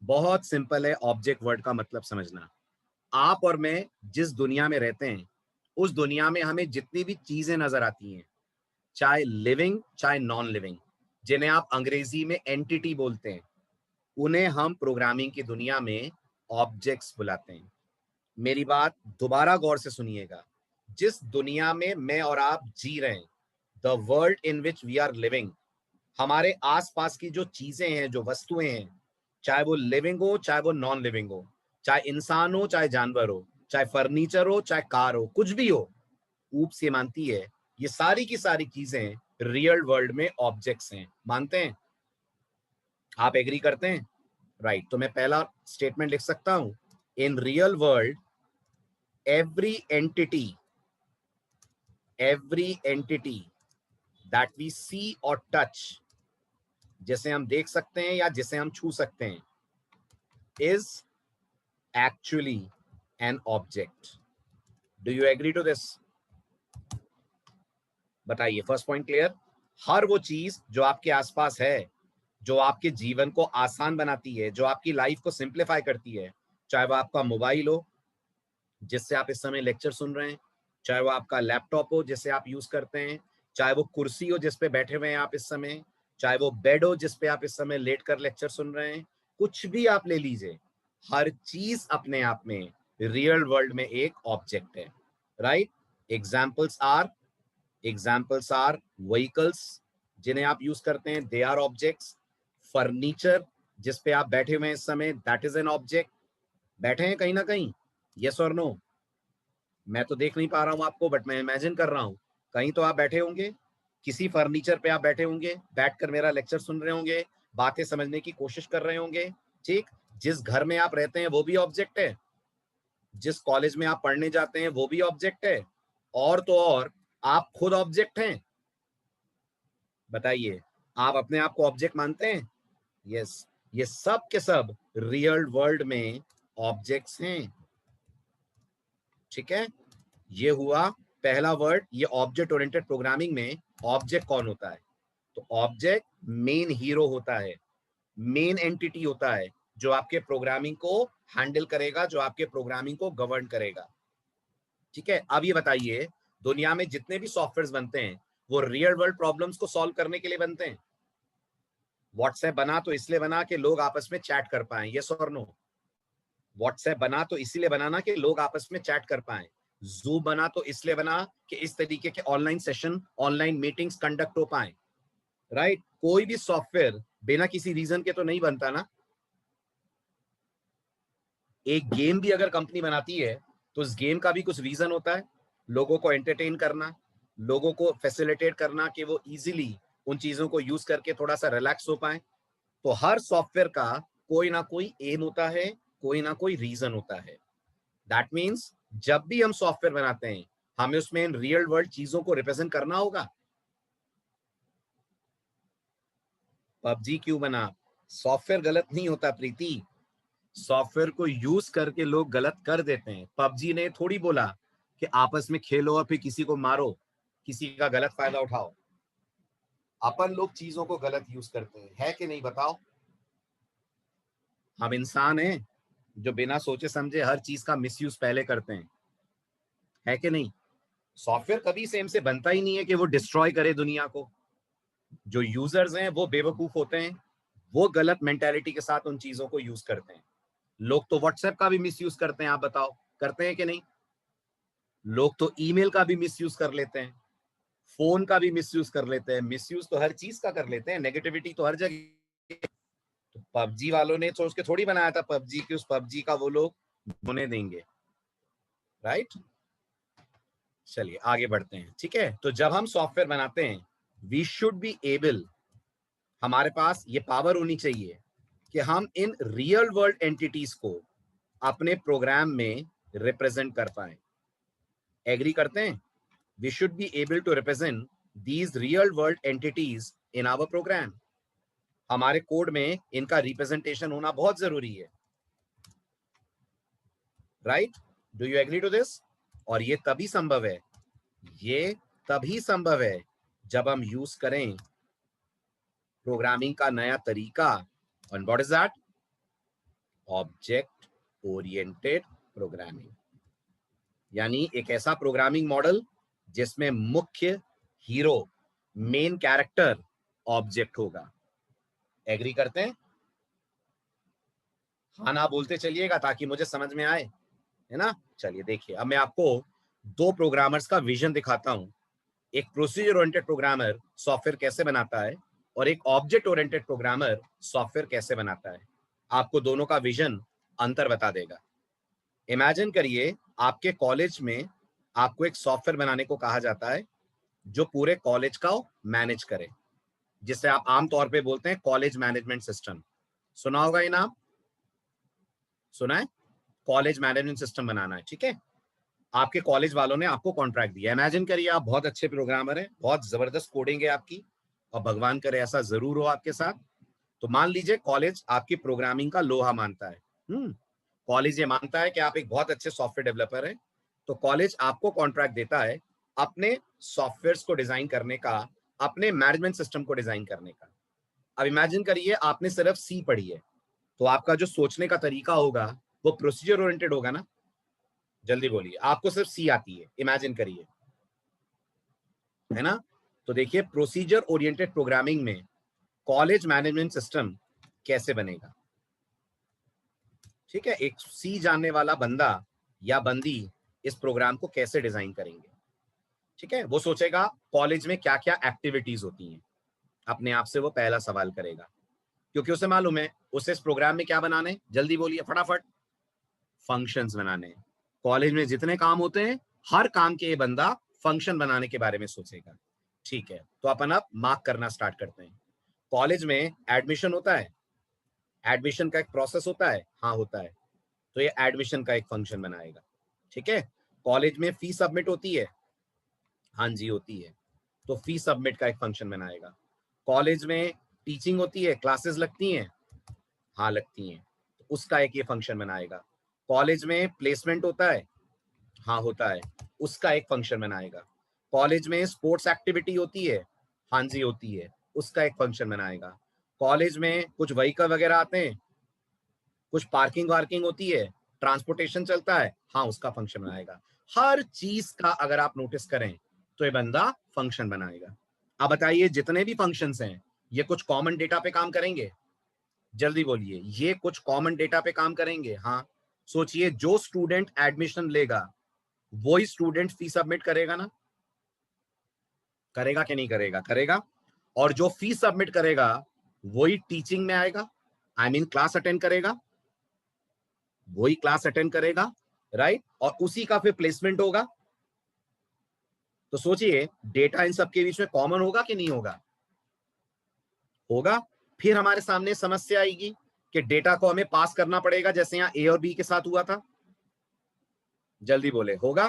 बहुत सिंपल है ऑब्जेक्ट वर्ड का मतलब समझना। आप और मैं जिस दुनिया में रहते हैं उस दुनिया में हमें जितनी भी चीजें नजर आती हैं, चाहे लिविंग चाहे नॉन लिविंग, जिन्हें आप अंग्रेजी में एंटिटी बोलते हैं, उन्हें हम प्रोग्रामिंग की दुनिया में ऑब्जेक्ट्स बुलाते हैं। मेरी बात दोबारा गौर से सुनिएगा। जिस दुनिया में मैं और आप जी रहे हैं, the world in which we are living, हमारे आसपास की जो चीजें हैं, जो वस्तुएं हैं, चाहे वो लिविंग हो चाहे वो नॉन लिविंग हो, चाहे इंसान हो चाहे जानवर हो, चाहे फर्नीचर हो चाहे कार हो, कुछ भी हो, ऊप से मानती है ये सारी की सारी चीजें रियल वर्ल्ड में ऑब्जेक्ट्स हैं। मानते हैं? आप एग्री करते हैं? राइट। तो मैं पहला स्टेटमेंट लिख सकता हूं, in real world every entity that we see और टच, जिसे हम देख सकते हैं या जिसे हम छू सकते हैं, is actually an object. Do you agree to this? First, point पॉइंट क्लियर? हर वो चीज जो आपके आसपास है, जो आपके जीवन को आसान बनाती है, जो आपकी लाइफ को सिंप्लीफाई करती है, चाहे वो आपका मोबाइल हो जिससे आप इस समय लेक्चर सुन रहे हैं, चाहे वो आपका लैपटॉप हो जिसे आप यूज करते हैं, चाहे वो कुर्सी हो जिस पे बैठे हुए हैं आप इस समय, चाहे वो बेड हो जिस पे आप इस समय लेट कर लेक्चर सुन रहे हैं, कुछ भी आप ले लीजिए, हर चीज अपने आप में रियल वर्ल्ड में एक ऑब्जेक्ट है, राइट। एग्जाम्पल्स आर व्हीकल्स जिन्हें आप यूज करते हैं, दे आर ऑब्जेक्ट्स। फर्नीचर जिस पे आप बैठे हुए हैं इस समय, दैट इज एन ऑब्जेक्ट। बैठे हैं कहीं ना कहीं, यस और नो? मैं तो देख नहीं पा रहा हूं आपको, बट मैं इमेजिन कर रहा हूं कहीं तो आप बैठे होंगे, किसी फर्नीचर पे आप बैठे होंगे, बैठकर मेरा लेक्चर सुन रहे होंगे, बातें समझने की कोशिश कर रहे होंगे, ठीक। जिस घर में आप रहते हैं वो भी ऑब्जेक्ट है, जिस कॉलेज में आप पढ़ने जाते हैं वो भी ऑब्जेक्ट है, और तो और आप खुद ऑब्जेक्ट हैं। बताइए, आप अपने आप को ऑब्जेक्ट मानते हैं? यस, ये सब के सब रियल वर्ल्ड में ऑब्जेक्ट्स हैं, ठीक है। ये हुआ पहला वर्ड। ये ऑब्जेक्ट ओरिएंटेड प्रोग्रामिंग में ऑब्जेक्ट कौन होता है? तो ऑब्जेक्ट मेन हीरो होता है, मेन एंटिटी होता है, जो आपके प्रोग्रामिंग को हैंडल करेगा, जो आपके प्रोग्रामिंग को गवर्न करेगा, ठीक है। अब ये बताइए, दुनिया में जितने भी सॉफ्टवेयर बनते हैं वो रियल वर्ल्ड प्रॉब्लम्स को सॉल्व करने के लिए बनते हैं? व्हाट्सएप बना तो इसलिए बना कि लोग आपस में चैट कर पाए, यस और नो? व्हाट्सएप बना तो इसीलिए बनाना कि लोग आपस में चैट कर पाए। जूम बना तो इसलिए बना कि इस तरीके के online session, online meetings conduct हो पाए, राइट? कोई भी सॉफ्टवेयर बिना किसी रीजन के तो नहीं बनता ना। एक गेम भी अगर कंपनी बनाती है तो उस गेम का भी कुछ रीजन होता है, लोगों को एंटरटेन करना, लोगों को फैसिलिटेट करना कि वो इजीली उन चीजों को यूज करके थोड़ा सा रिलैक्स हो पाए। तो हर सॉफ्टवेयर का कोई ना कोई एम होता है, कोई ना कोई रीजन होता है। दैट मीन्स जब भी हम सॉफ्टवेयर बनाते हैं हमें उसमें इन रियल वर्ल्ड चीजों को रिप्रेजेंट करना होगा। पबजी क्यों बना? सॉफ्टवेयर गलत नहीं होता प्रीति, सॉफ्टवेयर को यूज करके लोग गलत कर देते हैं। पबजी ने थोड़ी बोला कि आपस में खेलो और फिर किसी को मारो, किसी का गलत फायदा उठाओ। अपन लोग चीजों को गलत यूज करते हैं, है कि नहीं बताओ? हम इंसान हैं जो बिना सोचे समझे हर चीज का मिसयूज पहले करते हैं, है कि नहीं? सॉफ्टवेयर कभी सेम से बनता ही नहीं है कि वो डिस्ट्रॉय करे दुनिया को। जो यूजर्स हैं वो बेवकूफ होते हैं, वो गलत मेंटेलिटी के साथ उन चीजों को यूज करते हैं। लोग तो व्हाट्सएप का भी मिसयूज करते हैं, आप बताओ करते हैं कि नहीं? लोग तो ईमेल का भी मिसयूज कर लेते हैं, फोन का भी मिसयूज कर लेते हैं। मिसयूज तो हर चीज का कर लेते हैं, नेगेटिविटी तो हर जगह। तो पबजी वालों ने सोच के थोड़ी बनाया था पबजी की, उस पबजी का वो लोग होने देंगे, राइट? चलिए आगे बढ़ते हैं, ठीक है? तो जब हम सॉफ्टवेयर बनाते हैं वी शुड बी एबल, हमारे पास ये पावर होनी चाहिए कि हम इन रियल वर्ल्ड एंटिटीज को अपने प्रोग्राम में रिप्रेजेंट कर पाए। एग्री करते हैं? We should be able to represent these real world entities in our program. हमारे कोड में इनका रिप्रेजेंटेशन होना बहुत जरूरी है, right? Do you agree to this? और ये तभी संभव है, ये तभी संभव है जब हम यूज करें प्रोग्रामिंग का नया तरीका। और what is that? Object oriented programming. यानी एक ऐसा प्रोग्रामिंग मॉडल जिसमें मुख्य हीरो, मेन कैरेक्टर ऑब्जेक्ट होगा। एग्री करते हैं? हाँ ना बोलते चलिएगा ताकि मुझे समझ में आए, है ना? चलिए देखिए, अब मैं आपको दो प्रोग्रामर्स का विजन दिखाता हूं। एक प्रोसीजर ओरिएंटेड प्रोग्रामर सॉफ्टवेयर कैसे बनाता है और एक ऑब्जेक्ट ओरिएंटेड प्रोग्रामर सॉफ्टवेयर कैसे बनाता है। आपको दोनों का विजन अंतर बता देगा। इमेजिन करिए आपके कॉलेज में आपको एक सॉफ्टवेयर बनाने को कहा जाता है जो पूरे कॉलेज का मैनेज करे, जिसे आप आमतौर पे बोलते हैं कॉलेज मैनेजमेंट सिस्टम। सुना होगा ये नाम, सुना है? कॉलेज मैनेजमेंट सिस्टम बनाना है, ठीक है? आपके कॉलेज वालों ने आपको कॉन्ट्रैक्ट दिया। इमेजिन करिए आप बहुत अच्छे प्रोग्रामर हैं, बहुत जबरदस्त कोडिंग है आपकी, और भगवान करे ऐसा जरूर हो आपके साथ। तो मान लीजिए कॉलेज आपकी प्रोग्रामिंग का लोहा मानता है। कॉलेज ये मानता है कि आप एक बहुत अच्छे सॉफ्टवेयर डेवलपर हैं, तो कॉलेज आपको कॉन्ट्रैक्ट देता है अपने सॉफ्टवेयर को डिजाइन करने का, अपने मैनेजमेंट सिस्टम को डिजाइन करने का। अब इमेजिन करिए आपने सिर्फ सी पढ़ी है, तो आपका जो सोचने का तरीका होगा वो प्रोसीजर ओरिएंटेड होगा ना। जल्दी बोलिए, आपको सिर्फ सी आती है, इमेजिन करिए, है ना? तो देखिए प्रोसीजर ओरिएंटेड प्रोग्रामिंग में कॉलेज मैनेजमेंट सिस्टम कैसे बनेगा, ठीक है? एक सी जानने वाला बंदा या बंदी इस प्रोग्राम को कैसे डिजाइन करेंगे, ठीक है? वो सोचेगा कॉलेज में क्या क्या एक्टिविटीज होती हैं, अपने आप से वो पहला सवाल करेगा, क्योंकि उसे मालूम है उसे इस प्रोग्राम में क्या बनाने, जल्दी बोलिए फटाफट, फंक्शंस बनाने। कॉलेज में जितने काम होते हैं हर काम के ये बंदा फंक्शन बनाने के बारे में सोचेगा, ठीक है? तो अपन अब मार्क करना स्टार्ट करते हैं। कॉलेज में एडमिशन होता है, एडमिशन का एक प्रोसेस होता है, हाँ होता है, तो ये एडमिशन का एक फंक्शन बनाएगा, ठीक है? कॉलेज में फी सबमिट होती है, हाँ जी होती है, तो फी सबमिट का एक फंक्शन बनाएगा। कॉलेज में टीचिंग होती है, क्लासेस लगती हैं, हाँ लगती हैं, तो उसका एक ये फंक्शन बनाएगा। कॉलेज में प्लेसमेंट होता है, हाँ होता है, उसका एक फंक्शन बनाएगा। कॉलेज में स्पोर्ट्स एक्टिविटी होती है, हाँ जी होती है, उसका एक फंक्शन बनाएगा। कॉलेज में कुछ व्हीकल वगैरह आते हैं, कुछ पार्किंग वार्किंग होती है, ट्रांसपोर्टेशन चलता है, हाँ उसका फंक्शन बनाएगा। हर चीज का अगर आप नोटिस करें तो ये बंदा फंक्शन बनाएगा। अब बताइए जितने भी फंक्शंस हैं ये कुछ कॉमन डेटा पे काम करेंगे? जल्दी बोलिए, ये कुछ कॉमन डेटा पे काम करेंगे? हाँ, सोचिए, जो स्टूडेंट एडमिशन लेगा वही स्टूडेंट फी सबमिट करेगा ना? करेगा कि नहीं करेगा? करेगा। और जो फी सबमिट करेगा वही टीचिंग में आएगा, आई मीन क्लास अटेंड करेगा, वही क्लास अटेंड करेगा, राइट, और उसी का फिर प्लेसमेंट होगा। तो सोचिए, डेटा इन सबके बीच में कॉमन होगा कि नहीं होगा? होगा। फिर हमारे सामने समस्या आएगी कि डेटा को हमें पास करना पड़ेगा, जैसे यहां ए और बी के साथ हुआ था। जल्दी बोले, होगा।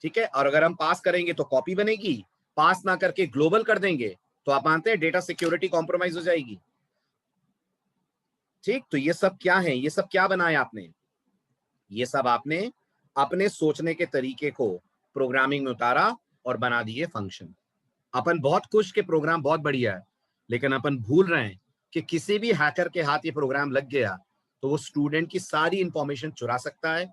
ठीक है, और अगर हम पास करेंगे तो कॉपी बनेगी, पास ना करके ग्लोबल कर देंगे तो आप मानते हैं डेटा सिक्योरिटी कॉम्प्रोमाइज हो जाएगी। ठीक, तो ये सब क्या है? ये सब क्या बनाया आपने? ये सब आपने अपने सोचने के तरीके को प्रोग्रामिंग में उतारा और बना दिए फंक्शन। अपन बहुत खुश के प्रोग्राम बहुत बढ़िया है, लेकिन अपन भूल रहे हैं कि किसी भी हैकर के हाथ ये प्रोग्राम लग गया तो वो स्टूडेंट की सारी इंफॉर्मेशन चुरा सकता है,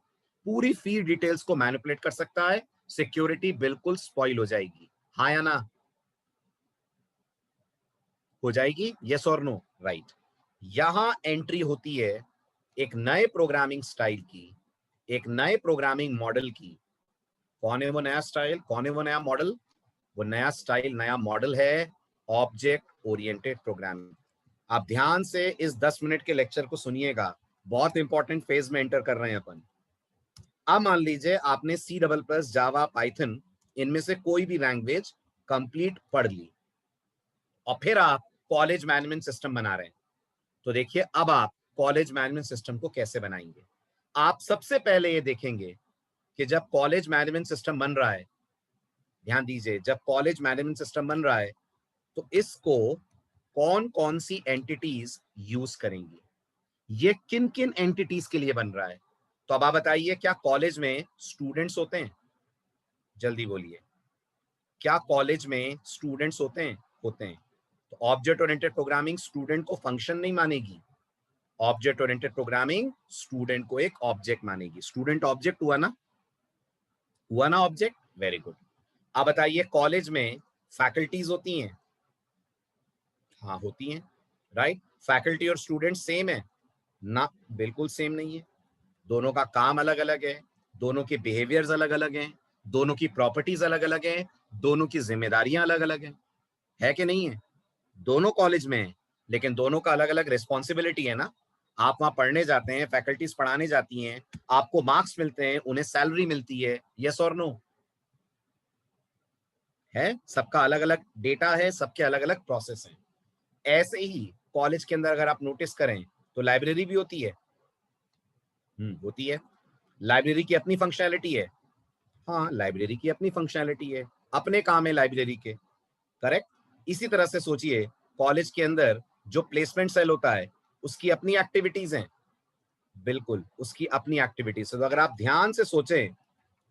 पूरी फी डिटेल्स को मैनिपुलेट कर सकता है, सिक्योरिटी बिल्कुल स्पॉइल हो जाएगी। हाँ या ना? हो जाएगी, यस और नो? राइट। यहां एंट्री होती है एक नए प्रोग्रामिंग स्टाइल की, एक नए प्रोग्रामिंग मॉडल की। कौन है वो नया स्टाइल? कौन है वो नया मॉडल? वो नया स्टाइल, नया मॉडल है ऑब्जेक्ट ओरिएंटेड प्रोग्रामिंग। आप ध्यान से इस 10 मिनट के लेक्चर को सुनिएगा, बहुत इंपॉर्टेंट फेज में एंटर कर रहे हैं अपन। अब मान लीजिए आपने सी डबल प्लस, जावा, पाइथन, इनमें से कोई भी लैंग्वेज कंप्लीट पढ़ ली और फिर आप कॉलेज मैनेजमेंट सिस्टम बना रहे हैं। तो देखिए, अब आप कॉलेज मैनेजमेंट सिस्टम को कैसे बनाएंगे? आप सबसे पहले ये देखेंगे कि जब कॉलेज मैनेजमेंट सिस्टम बन रहा है, ध्यान दीजिए, जब कॉलेज मैनेजमेंट सिस्टम बन रहा है तो इसको कौन कौन सी एंटिटीज यूज करेंगी, ये किन किन एंटिटीज के लिए बन रहा है? तो अब आप बताइए, क्या कॉलेज में स्टूडेंट्स होते हैं? जल्दी बोलिए, क्या कॉलेज में स्टूडेंट्स होते हैं? होते हैं। तो ऑब्जेक्ट ओरिएंटेड प्रोग्रामिंग स्टूडेंट को फंक्शन नहीं मानेगी, ऑब्जेक्ट ओरिएंटेड प्रोग्रामिंग स्टूडेंट को एक ऑब्जेक्ट मानेगी। स्टूडेंट ऑब्जेक्ट हुआ ना? हुआ ना ऑब्जेक्ट? Very good. अब बताइए, कॉलेज में फैकल्टीज होती हैं? हाँ, होती हैं, राइट। फैकल्टी और स्टूडेंट सेम है ना? बिल्कुल सेम नहीं है, दोनों का काम अलग अलग है, दोनों के बिहेवियर्स अलग अलग हैं, दोनों की प्रॉपर्टीज अलग अलग हैं, दोनों की जिम्मेदारियां अलग अलग हैं। है कि नहीं है? दोनों कॉलेज में है, लेकिन दोनों का अलग अलग रिस्पॉन्सिबिलिटी है ना? आप वहां पढ़ने जाते हैं, फैकल्टीज पढ़ाने जाती हैं, आपको मार्क्स मिलते हैं, उन्हें सैलरी मिलती है, यस और नो? है, सबका अलग अलग डेटा है, सबके अलग अलग प्रोसेस हैं। ऐसे ही कॉलेज के अंदर अगर आप नोटिस करें तो लाइब्रेरी भी होती है। होती है। लाइब्रेरी की अपनी फंक्शनैलिटी है। हाँ, लाइब्रेरी की अपनी फंक्शनैलिटी है, अपने काम है लाइब्रेरी के, करेक्ट। इसी तरह से सोचिए, कॉलेज के अंदर जो प्लेसमेंट सेल होता है उसकी अपनी एक्टिविटीज हैं, बिल्कुल उसकी अपनी एक्टिविटीज। तो अगर आप ध्यान से सोचें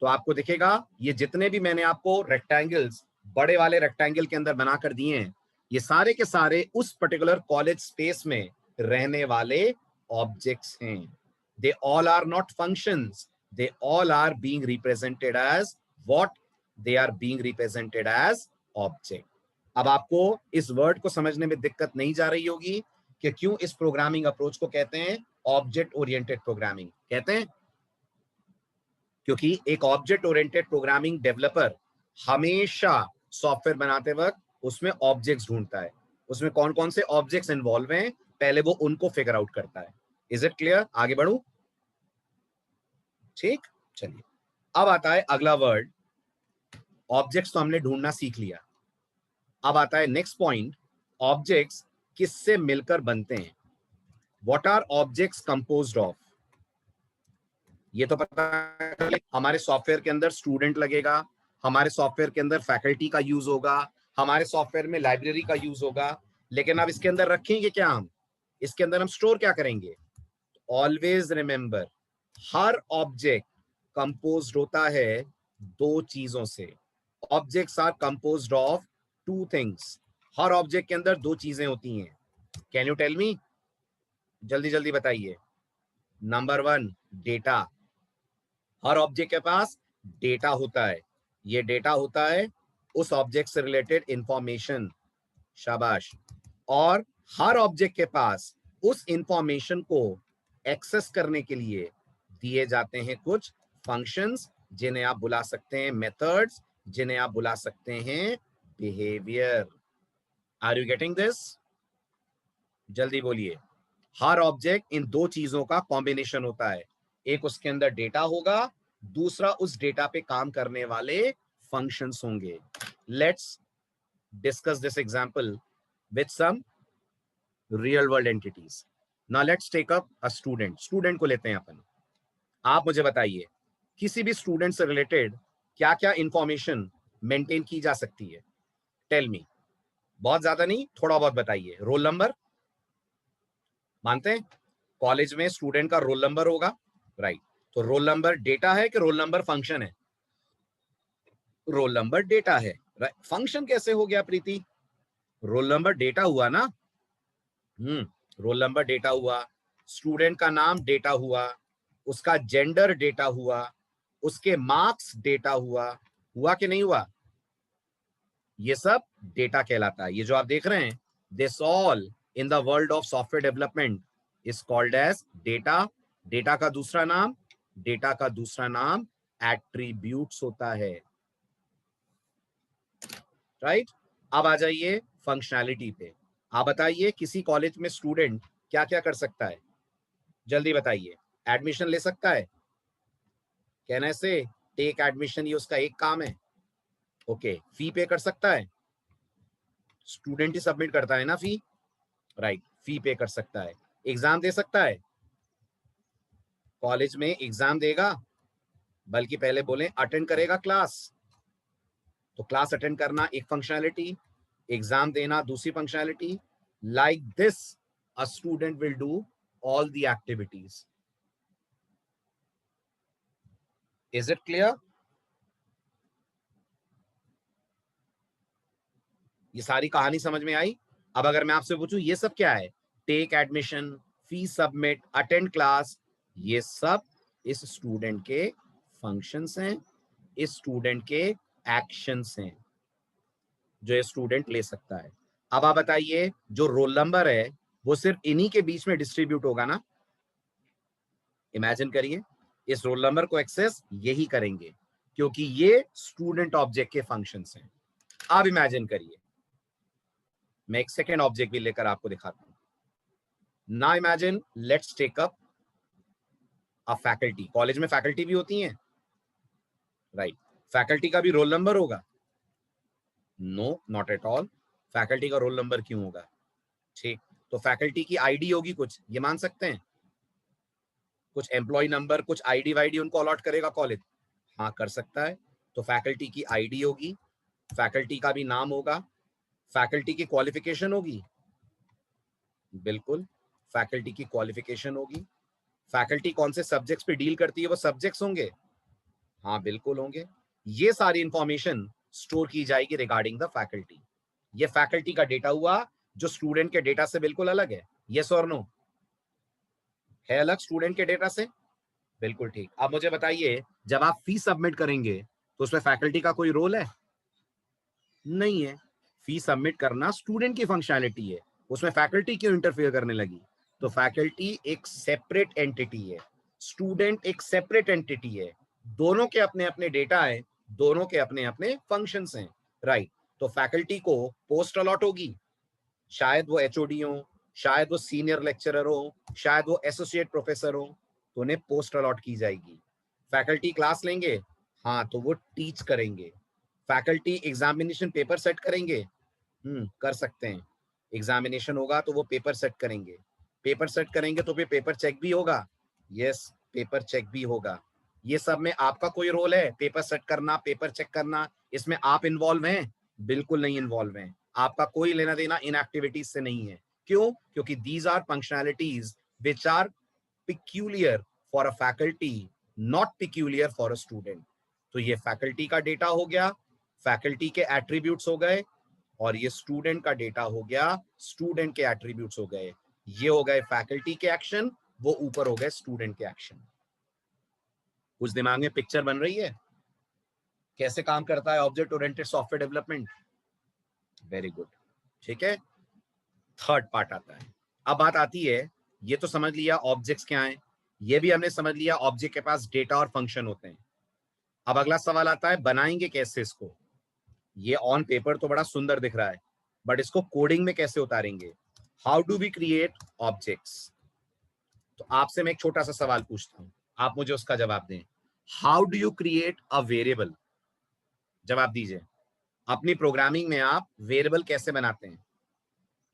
तो आपको दिखेगा, ये जितने भी मैंने आपको रेक्टेंगल्स, बड़े वाले रेक्टेंगल के अंदर बनाकर दिए हैं, ये सारे के सारे उस पर्टिकुलर कॉलेज स्पेस में रहने वाले ऑब्जेक्ट्स हैं। They all are not functions, they all are being represented as what? They are being represented as object. अब आपको इस वर्ड को समझने में दिक्कत नहीं जा रही होगी कि क्यों इस प्रोग्रामिंग अप्रोच को कहते हैं ऑब्जेक्ट ओरिएंटेड प्रोग्रामिंग कहते हैं। क्योंकि एक ऑब्जेक्ट ओरिएंटेड प्रोग्रामिंग डेवलपर हमेशा सॉफ्टवेयर बनाते वक्त उसमें ऑब्जेक्ट्स ढूंढता है, उसमें कौन कौन से ऑब्जेक्ट्स इन्वॉल्व हैं, पहले वो उनको फिगर आउट करता है। Is it clear? आगे बढ़ू? ठीक, चलिए। अब आता है अगला वर्ड। ऑब्जेक्ट्स तो हमने ढूंढना सीख लिया, अब आता है नेक्स्ट पॉइंट, ऑब्जेक्ट्स किससे मिलकर बनते हैं? What are objects composed of? ये तो पता है, हमारे सॉफ्टवेयर के अंदर स्टूडेंट लगेगा, हमारे सॉफ्टवेयर के अंदर फैकल्टी का यूज होगा, हमारे सॉफ्टवेयर में लाइब्रेरी का यूज होगा, लेकिन अब इसके अंदर रखेंगे क्या हम? इसके अंदर हम स्टोर क्या करेंगे? ऑलवेज रिमेंबर, हर ऑब्जेक्ट कंपोज्ड होता है दो चीजों से। Objects are composed of two things. हर ऑब्जेक्ट के अंदर दो चीजें होती हैं। Can you tell me? जल्दी जल्दी बताइए। Number one, data. हर ऑब्जेक्ट के पास डेटा होता है, ये डेटा होता है उस ऑब्जेक्ट से रिलेटेड इंफॉर्मेशन। शाबाश। और हर ऑब्जेक्ट के पास उस इंफॉर्मेशन को एक्सेस करने के लिए दिए जाते हैं कुछ फंक्शंस, जिन्हें आप बुला सकते हैं मेथड्स, जिन्हें आप बुला सकते हैं behaviour. Are you getting this? जल्दी बोलिए। हर ऑब्जेक्ट इन दो चीजों का कॉम्बिनेशन होता है, एक उसके अंदर डेटा होगा, दूसरा उस डेटा पे काम करने वाले फंक्शंस होंगे। Let's discuss this example with some real world entities. Now let's take up a student को लेते हैं अपन। आप मुझे बताइए, किसी भी स्टूडेंट से रिलेटेड क्या क्या इंफॉर्मेशन मेंटेन की जा सकती है? Tell me. बहुत ज्यादा नहीं, थोड़ा बहुत बताइए। रोल नंबर मानते हैं? कॉलेज में स्टूडेंट का रोल नंबर होगा, राइट? तो रोल नंबर डेटा है कि रोल नंबर फंक्शन है? रोल नंबर डेटा है, राइट? फंक्शन कैसे हो गया प्रीति? रोल नंबर डेटा हुआ ना। रोल नंबर डेटा हुआ, स्टूडेंट का नाम डेटा हुआ, उसका जेंडर डेटा हुआ, उसके मार्क्स डेटा हुआ। हुआ कि नहीं हुआ? ये सब डेटा कहलाता है। ये जो आप देख रहे हैं, this all in the world of software development is called as data. Data का दूसरा नाम, डेटा का दूसरा नाम एट्रीब्यूट्स होता है, राइट? अब आ जाइए फंक्शनैलिटी पे। आप बताइए, किसी कॉलेज में स्टूडेंट क्या क्या कर सकता है? जल्दी बताइए। एडमिशन ले सकता है, कहने से टेक एडमिशन, ये उसका एक काम है। ओके, फी पे कर सकता है, स्टूडेंट ही सबमिट करता है ना फी, राइट? फी पे कर सकता है। एग्जाम दे सकता है, कॉलेज में एग्जाम देगा, बल्कि पहले बोले अटेंड करेगा क्लास। तो क्लास अटेंड करना एक फंक्शनैलिटी, एग्जाम देना दूसरी functionality. Like this a student will do all the activities. Is it clear? ये सारी कहानी समझ में आई? अब अगर मैं आपसे पूछूं ये सब क्या है? टेक एडमिशन, फी सबमिट, अटेंड क्लास, ये सब इस स्टूडेंट के फंक्शंस हैं, इस स्टूडेंट के एक्शंस हैं जो ये स्टूडेंट ले सकता है। अब आप बताइए, जो रोल नंबर है वो सिर्फ इन्हीं के बीच में डिस्ट्रीब्यूट होगा ना? इमेजिन करिए, इस रोल नंबर को एक्सेस यही करेंगे, क्योंकि ये स्टूडेंट ऑब्जेक्ट के फंक्शंस हैं। आप इमेजिन करिए, मैं एक सेकेंड ऑब्जेक्ट भी लेकर आपको दिखाता हूं। ना imagine, let's take up a faculty. College में फैकल्टी भी होती हैं, राइट? फैकल्टी का भी रोल नंबर होगा? No, not at all. Faculty का रोल नंबर क्यों होगा? ठीक, तो फैकल्टी की आईडी होगी कुछ, ये मान सकते हैं? कुछ एम्प्लॉय नंबर, कुछ आईडी वाईडी उनको अलॉट करेगा कॉलेज? हाँ, कर सकता है। तो फैकल्टी की आईडी होगी, फैकल्टी का भी नाम होगा, फैकल्टी की क्वालिफिकेशन होगी, बिल्कुल, फैकल्टी की क्वालिफिकेशन होगी। फैकल्टी कौन से सब्जेक्ट्स पे डील करती है, वो सब्जेक्ट्स होंगे, हाँ बिल्कुल होंगे। ये सारी इंफॉर्मेशन स्टोर की जाएगी रिगार्डिंग द फैकल्टी। ये फैकल्टी का डेटा हुआ, जो स्टूडेंट के डेटा से बिल्कुल अलग है। यस और नो? है अलग स्टूडेंट के डेटा से? बिल्कुल ठीक। अब मुझे बताइए, जब आप फी सबमिट करेंगे तो उसमें फैकल्टी का कोई रोल है? नहीं है। फी सबमिट करना स्टूडेंट की फंक्शनैलिटी है, उसमें फैकल्टी क्यों इंटरफेयर करने लगी? तो फैकल्टी एक सेपरेट एंटिटी है, स्टूडेंट एक सेपरेट एंटिटी है। दोनों के अपने अपने डेटा है, दोनों के अपने अपने फंक्शंस हैं, राइट? तो फैकल्टी को पोस्ट अलॉट होगी, शायद वो एचओडी हो, शायद वो सीनियर लेक्चरर हो, शायद वो एसोसिएट प्रोफेसर हो, तो उन्हें पोस्ट अलॉट की जाएगी। फैकल्टी क्लास लेंगे, हाँ तो वो टीच करेंगे। फैकल्टी एग्जामिनेशन पेपर सेट करेंगे, कर सकते हैं। एग्जामिनेशन होगा तो वो पेपर सेट करेंगे, पेपर सेट करेंगे तो फिर पेपर चेक भी होगा। यस, पेपर चेक भी होगा। ये सब में आपका कोई रोल है? पेपर सेट करना, पेपर चेक करना, इसमें आप इन्वॉल्व हैं? बिल्कुल नहीं इन्वॉल्व हैं। आपका कोई लेना देना इन एक्टिविटीज से नहीं है। क्यों? क्योंकि these are functionalities which are peculiar for a faculty, not peculiar for a student. तो ये फैकल्टी का डेटा हो गया, फैकल्टी के एट्रीब्यूट्स हो गए, और ये स्टूडेंट का डेटा हो गया, स्टूडेंट के एट्रीब्यूट्स हो गए। ये हो गए फैकल्टी के एक्शन, वो ऊपर हो गए स्टूडेंट के एक्शन। कुछ दिमाग में पिक्चर बन रही है कैसे काम करता है object oriented software development? Very good, ठीक है। थर्ड पार्ट आता है। अब बात आती है, ये तो समझ लिया ऑब्जेक्ट्स क्या हैं, ये भी हमने समझ लिया ऑब्जेक्ट के पास डेटा और फंक्शन होते हैं। अब अगला सवाल आता है बनाएंगे कैसे इसको। ये ऑन पेपर तो बड़ा सुंदर दिख रहा है, बट इसको कोडिंग में कैसे उतारेंगे? How do we create objects? तो आपसे मैं एक छोटा सा सवाल पूछता हूं, आप मुझे उसका जवाब दें। How do you create a variable? जवाब दीजिए। अपनी प्रोग्रामिंग में आप वेरिएबल कैसे बनाते हैं?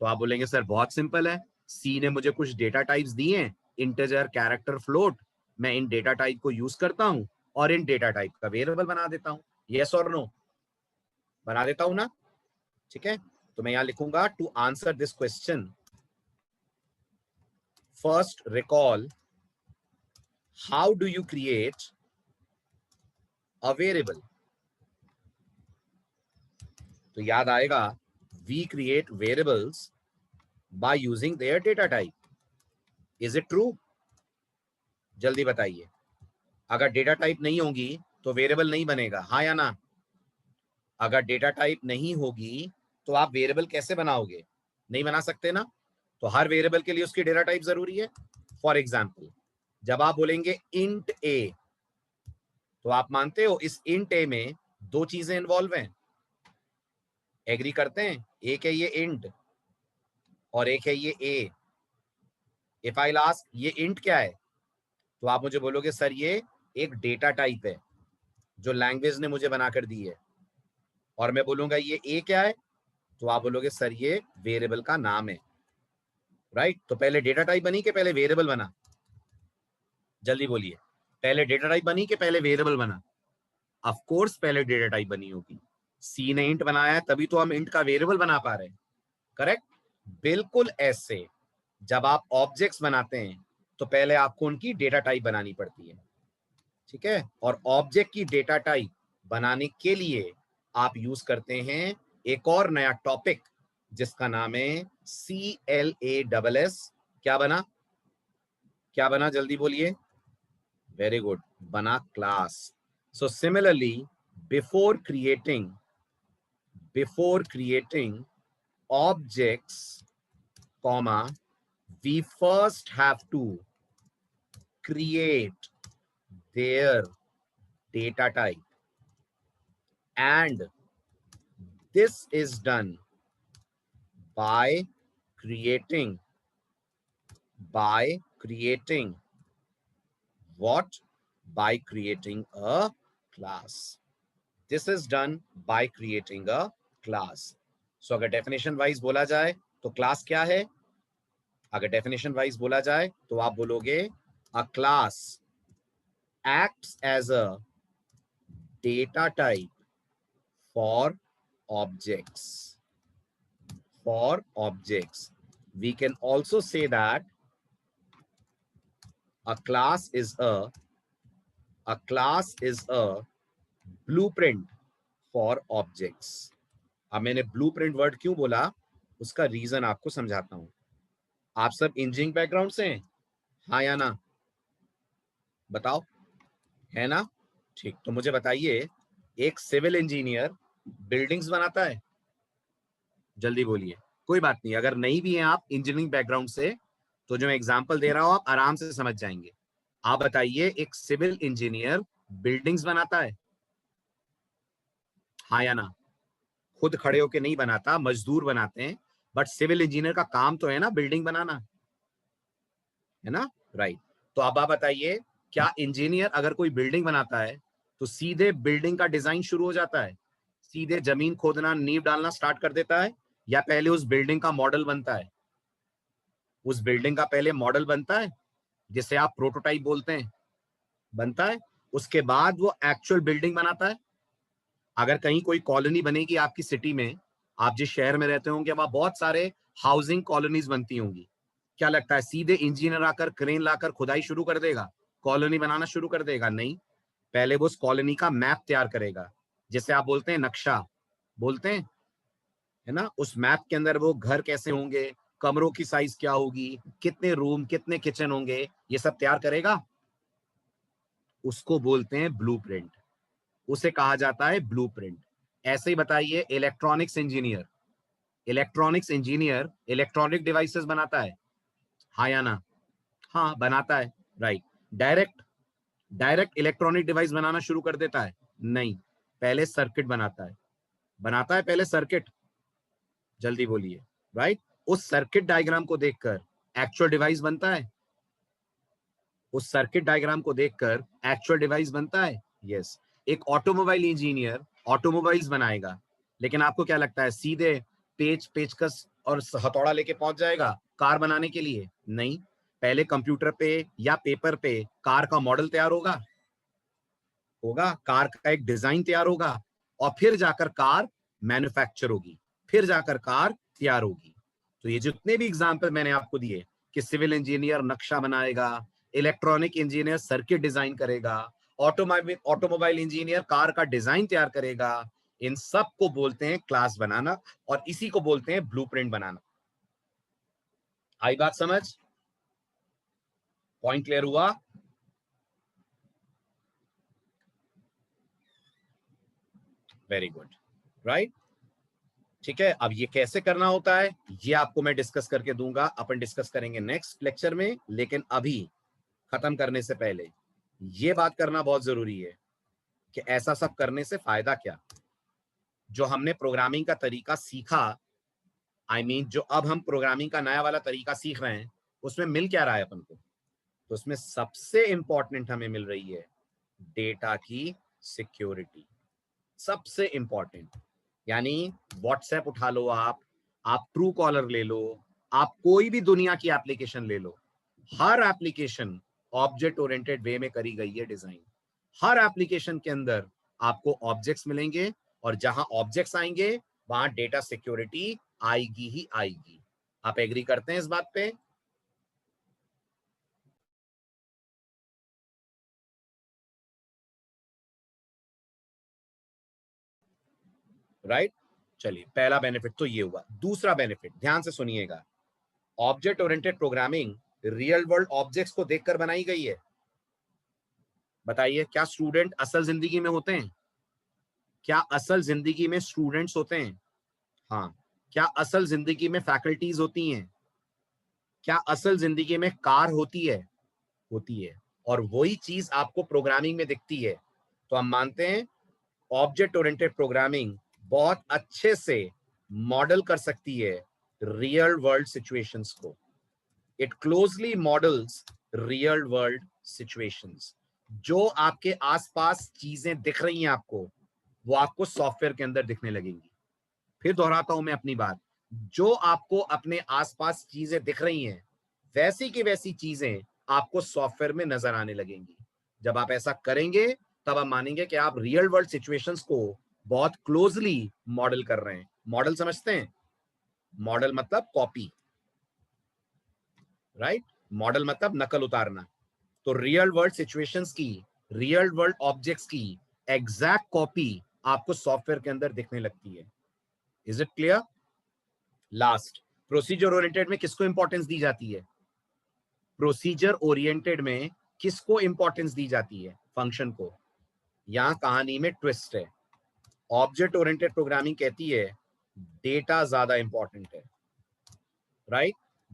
तो आप बोलेंगे सर बहुत सिंपल है, सी ने मुझे कुछ डेटा टाइप्स दिए हैं, इंटीजर, कैरेक्टर, फ्लोट, मैं इन डेटा टाइप को यूज करता हूं और इन डेटा टाइप का वेरिएबल बना देता हूं। यस और नो? बना देता हूं ना? ठीक है, तो मैं यहां लिखूंगा to answer this question first recall how do you create a variable. तो याद आएगा we create variables by using their data type. Is it true? जल्दी बताइए। अगर डेटा टाइप नहीं होगी तो वेरिएबल नहीं बनेगा, हाँ या ना? अगर डेटा टाइप नहीं होगी तो आप वेरिएबल कैसे बनाओगे? नहीं बना सकते ना। तो हर वेरिएबल के लिए उसकी डेटा टाइप जरूरी है। फॉर एग्जाम्पल, जब आप बोलेंगे इंट ए, तो आप मानते हो इस इंट ए में दो चीजें इन्वॉल्व हैं? एग्री करते हैं? एक है ये इंट और एक है ये ए। इफ आई लास्ट ये इंट क्या है, तो आप मुझे बोलोगे सर ये एक डेटा टाइप है जो लैंग्वेज ने मुझे बनाकर दी है। और मैं बोलूंगा ये ए क्या है, तो आप बोलोगे सर ये वेरिएबल का नाम है। राइट? तो पहले डेटा टाइप बनी कि पहले वेरिएबल बना? जल्दी बोलिए, पहले डेटा टाइप बनी कि पहले वेरिएबल बना? ऑफ कोर्स पहले डेटा टाइप बनी होगी। सी ने इंट बनाया है तभी तो हम इंट का वेरिएबल बना पा रहे हैं। करेक्ट? बिल्कुल ऐसे जब आप ऑब्जेक्ट्स बनाते हैं तो पहले आपको उनकी डेटा टाइप बनानी पड़ती है। ठीक है? और ऑब्जेक्ट की डेटा टाइप बनाने के लिए आप यूज करते हैं एक और नया टॉपिक जिसका नाम है CLASS। क्या बना? क्या बना? जल्दी बोलिए। वेरी गुड, बना class. So similarly before creating objects comma we first have to create their data type, and this is done by creating what? By creating a class. This is done by creating a class. So अगर डेफिनेशन वाइज बोला जाए तो क्लास क्या है? अगर डेफिनेशन वाइज बोला जाए तो आप बोलोगे अ class acts as a data type for objects. For objects. We can also say that a class is a blueprint for objects. अब मैंने ब्लूप्रिंट वर्ड क्यों बोला उसका रीजन आपको समझाता हूं। आप सब इंजीनियरिंग बैकग्राउंड से हैं, हाँ या ना? बताओ, है ना? ठीक, तो मुझे बताइए एक सिविल इंजीनियर बिल्डिंग्स बनाता है? जल्दी बोलिए। कोई बात नहीं, अगर नहीं भी हैं आप इंजीनियरिंग बैकग्राउंड से तो जो मैं एग्जांपल दे रहा हूं आप आराम से समझ जाएंगे। आप बताइए एक सिविल इंजीनियर बिल्डिंग्स बनाता है? हाँ या ना? खुद खड़े होके नहीं बनाता, मजदूर बनाते हैं, बट सिविल इंजीनियर का काम तो है ना बिल्डिंग बनाना, है ना? राइट। तो अब आप बताइए क्या इंजीनियर अगर कोई बिल्डिंग बनाता है तो सीधे बिल्डिंग का डिजाइन शुरू हो जाता है, सीधे जमीन खोदना, नींव डालना स्टार्ट कर देता है, या पहले उस बिल्डिंग का मॉडल बनता है? उस बिल्डिंग का पहले मॉडल बनता है जिसे आप प्रोटोटाइप बोलते हैं, बनता है, उसके बाद वो एक्चुअल बिल्डिंग बनाता है। अगर कहीं कोई कॉलोनी बनेगी आपकी सिटी में, आप जिस शहर में रहते होंगे वहां बहुत सारे हाउसिंग कॉलोनीज बनती होंगी, क्या लगता है सीधे इंजीनियर आकर क्रेन लाकर खुदाई शुरू कर देगा, कॉलोनी बनाना शुरू कर देगा? नहीं, पहले वो उस कॉलोनी का मैप तैयार करेगा, जिसे आप बोलते हैं नक्शा, बोलते हैं, है ना? उस मैप के अंदर वो घर कैसे होंगे, कमरों की साइज क्या होगी, कितने रूम, कितने किचन होंगे, ये सब तैयार करेगा। उसको बोलते हैं ब्लूप्रिंट, उसे कहा जाता है ब्लूप्रिंट। ऐसे ही बताइए electronics engineer, electronics engineer electronic devices बनाता है, हाँ या ना? हाँ बनाता है, right. Direct direct electronic device बनाना शुरू कर देता है? नहीं, पहले सर्किट बनाता है पहले सर्किट। जल्दी बोलिए, राइट। उस सर्किट डायग्राम को देखकर एक्चुअल डिवाइस बनता है? उस सर्किट डायग्राम को देखकर एक्चुअल डिवाइस बनता है? यस। एक ऑटोमोबाइल इंजीनियर ऑटोमोबाइल्स बनाएगा, लेकिन आपको क्या लगता है सीधे पेचकस और हथौड़ा लेके पहुंच जाएगा कार बनाने के लिए? नहीं, पहले कंप्यूटर पे या पेपर पे कार का मॉडल तैयार होगा, कार का एक डिजाइन तैयार होगा, और फिर जाकर कार मैन्युफैक्चर होगी, फिर जाकर कार तैयार होगी। तो ये जितने भी एग्जाम्पल मैंने आपको दिए कि सिविल इंजीनियर नक्शा बनाएगा, इलेक्ट्रॉनिक इंजीनियर सर्किट डिजाइन करेगा, ऑटोमोबाइल इंजीनियर कार का डिजाइन तैयार करेगा, इन सब को बोलते हैं क्लास बनाना, और इसी को बोलते हैं ब्लूप्रिंट बनाना। आई बात समझ? पॉइंट क्लियर हुआ? Very good, right. ठीक है, अब ये कैसे करना होता है ये आपको मैं डिस्कस करके दूंगा, अपन डिस्कस करेंगे नेक्स्ट लेक्चर में। लेकिन अभी खत्म करने से पहले ये बात करना बहुत जरूरी है कि ऐसा सब करने से फायदा क्या। जो हमने प्रोग्रामिंग का तरीका सीखा, जो अब हम प्रोग्रामिंग का नया वाला तरीका सीख रहे हैं, उसमें मिल क्या रहा है अपन को? तो उसमें सबसे इंपॉर्टेंट हमें मिल रही है डेटा की सिक्योरिटी, सबसे इंपॉर्टेंट। यानी व्हाट्सएप उठा लो, आप ट्रू कॉलर ले लो, आप कोई भी दुनिया की एप्लीकेशन ले लो, हर एप्लीकेशन ऑब्जेक्ट ओरिएंटेड वे में करी गई है डिजाइन। हर एप्लीकेशन के अंदर आपको ऑब्जेक्ट्स मिलेंगे, और जहां ऑब्जेक्ट्स आएंगे वहां डेटा सिक्योरिटी आएगी ही आएगी। आप एग्री करते हैं इस बात पे? राइट। चलिए, पहला बेनिफिट तो ये हुआ। दूसरा बेनिफिट ध्यान से सुनिएगा, object oriented programming real world objects को देखकर बनाई गई है। बताइए, क्या स्टूडेंट असल जिंदगी में होते हैं? क्या असल जिंदगी में स्टूडेंट्स होते हैं? हाँ। क्या असल जिंदगी में फैकल्टीज होती हैं? क्या असल जिंदगी में कार होती है? होती है। और वही चीज आपको प्रोग्रामिंग में दिखती है। तो हम मानते हैं ऑब्जेक्ट ओरिएंटेड प्रोग्रामिंग बहुत अच्छे से मॉडल कर सकती है रियल वर्ल्ड सिचुएशंस को। It closely models real world situations. जो आपके आसपास चीजें दिख रही हैं आपको, वो आपको सॉफ्टवेयर के अंदर दिखने लगेंगी। फिर दोहराता हूं मैं अपनी बात, जो आपको अपने आसपास चीजें दिख रही हैं, वैसी की वैसी चीजें आपको सॉफ्टवेयर में नजर आने लगेंगी। जब आप ऐसा करेंगे तब आप मानेंगे कि आप रियल वर्ल्ड सिचुएशंस को बहुत क्लोजली मॉडल कर रहे हैं। मॉडल समझते हैं? मॉडल मतलब कॉपी, राइट। मॉडल मतलब नकल उतारना। तो रियल वर्ल्ड सिचुएशंस की, रियल वर्ल्ड ऑब्जेक्ट्स की एग्जैक्ट कॉपी आपको सॉफ्टवेयर के अंदर दिखने लगती है। Is it clear? Last, procedure oriented में किसको इंपॉर्टेंस दी जाती है? प्रोसीजर ओरिएंटेड में किसको इंपॉर्टेंस दी जाती है? फंक्शन को। यहां कहानी में ट्विस्ट है। ऑब्जेक्ट ओरिएंटेड प्रोग्रामिंग कहती है डेटा ज्यादा इंपॉर्टेंट है, राइट।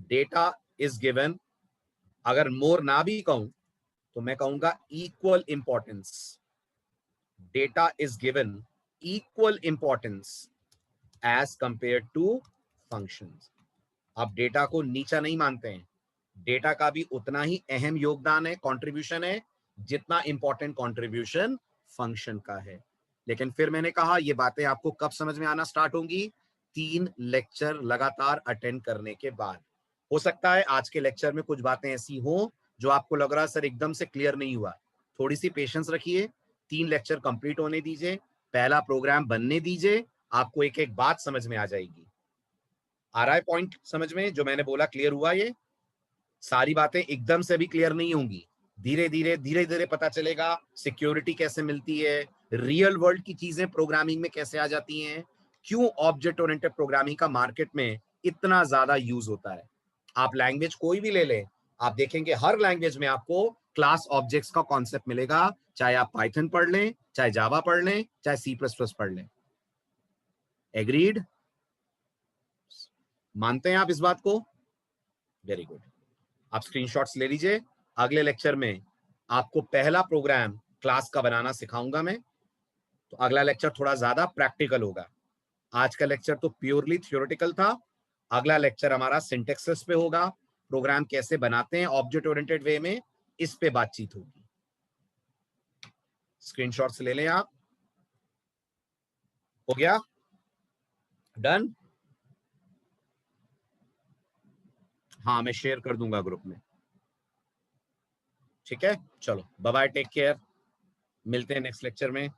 डेटा इज गिवन, अगर मोर ना भी कहूं तो मैं कहूंगा equal importance. Data is given equal importance as compare to functions. आप डेटा को नीचा नहीं मानते हैं, डेटा का भी उतना ही अहम योगदान है, कंट्रीब्यूशन है, जितना इंपॉर्टेंट कंट्रीब्यूशन फंक्शन का है। लेकिन फिर मैंने कहा ये बातें आपको कब समझ में आना स्टार्ट होंगी? 3 लेक्चर लगातार अटेंड करने के बाद। हो सकता है आज के लेक्चर में कुछ बातें ऐसी हों जो आपको लग रहा है सर एकदम से क्लियर नहीं हुआ। थोड़ी सी पेशेंस रखिए, 3 लेक्चर कंप्लीट होने दीजिए, पहला प्रोग्राम बनने दीजिए, आपको एक एक बात समझ में आ जाएगी। आ रहा है पॉइंट समझ में? जो मैंने बोला क्लियर हुआ? ये सारी बातें एकदम से भी क्लियर नहीं होंगी, धीरे धीरे पता चलेगा सिक्योरिटी कैसे मिलती है, रियल वर्ल्ड की चीजें प्रोग्रामिंग में कैसे आ जाती हैं, क्यों ऑब्जेक्ट ओरिएंटेड प्रोग्रामिंग का मार्केट में इतना ज्यादा यूज होता है। आप लैंग्वेज कोई भी ले लें, आप देखेंगे हर लैंग्वेज में आपको क्लास ऑब्जेक्ट्स का कॉन्सेप्ट मिलेगा, चाहे आप पाइथन पढ़ लें, चाहे जावा पढ़ लें, चाहे C++ पढ़ लें। एग्रीड? मानते हैं आप इस बात को? वेरी गुड, आप स्क्रीनशॉट्स ले लीजिए। अगले लेक्चर में आपको पहला प्रोग्राम क्लास का बनाना सिखाऊंगा मैं, तो अगला लेक्चर थोड़ा ज्यादा प्रैक्टिकल होगा। आज का लेक्चर तो प्योरली थ्योरेटिकल था। अगला लेक्चर हमारा सिंटेक्सिस पे होगा, प्रोग्राम कैसे बनाते हैं ऑब्जेक्ट ओरिएंटेड वे में, इस पे बातचीत होगी। स्क्रीनशॉट्स ले लें आप। हो गया? डन? हाँ, मैं शेयर कर दूंगा ग्रुप में। ठीक है, चलो बाय बाय, टेक केयर, मिलते हैं नेक्स्ट लेक्चर में।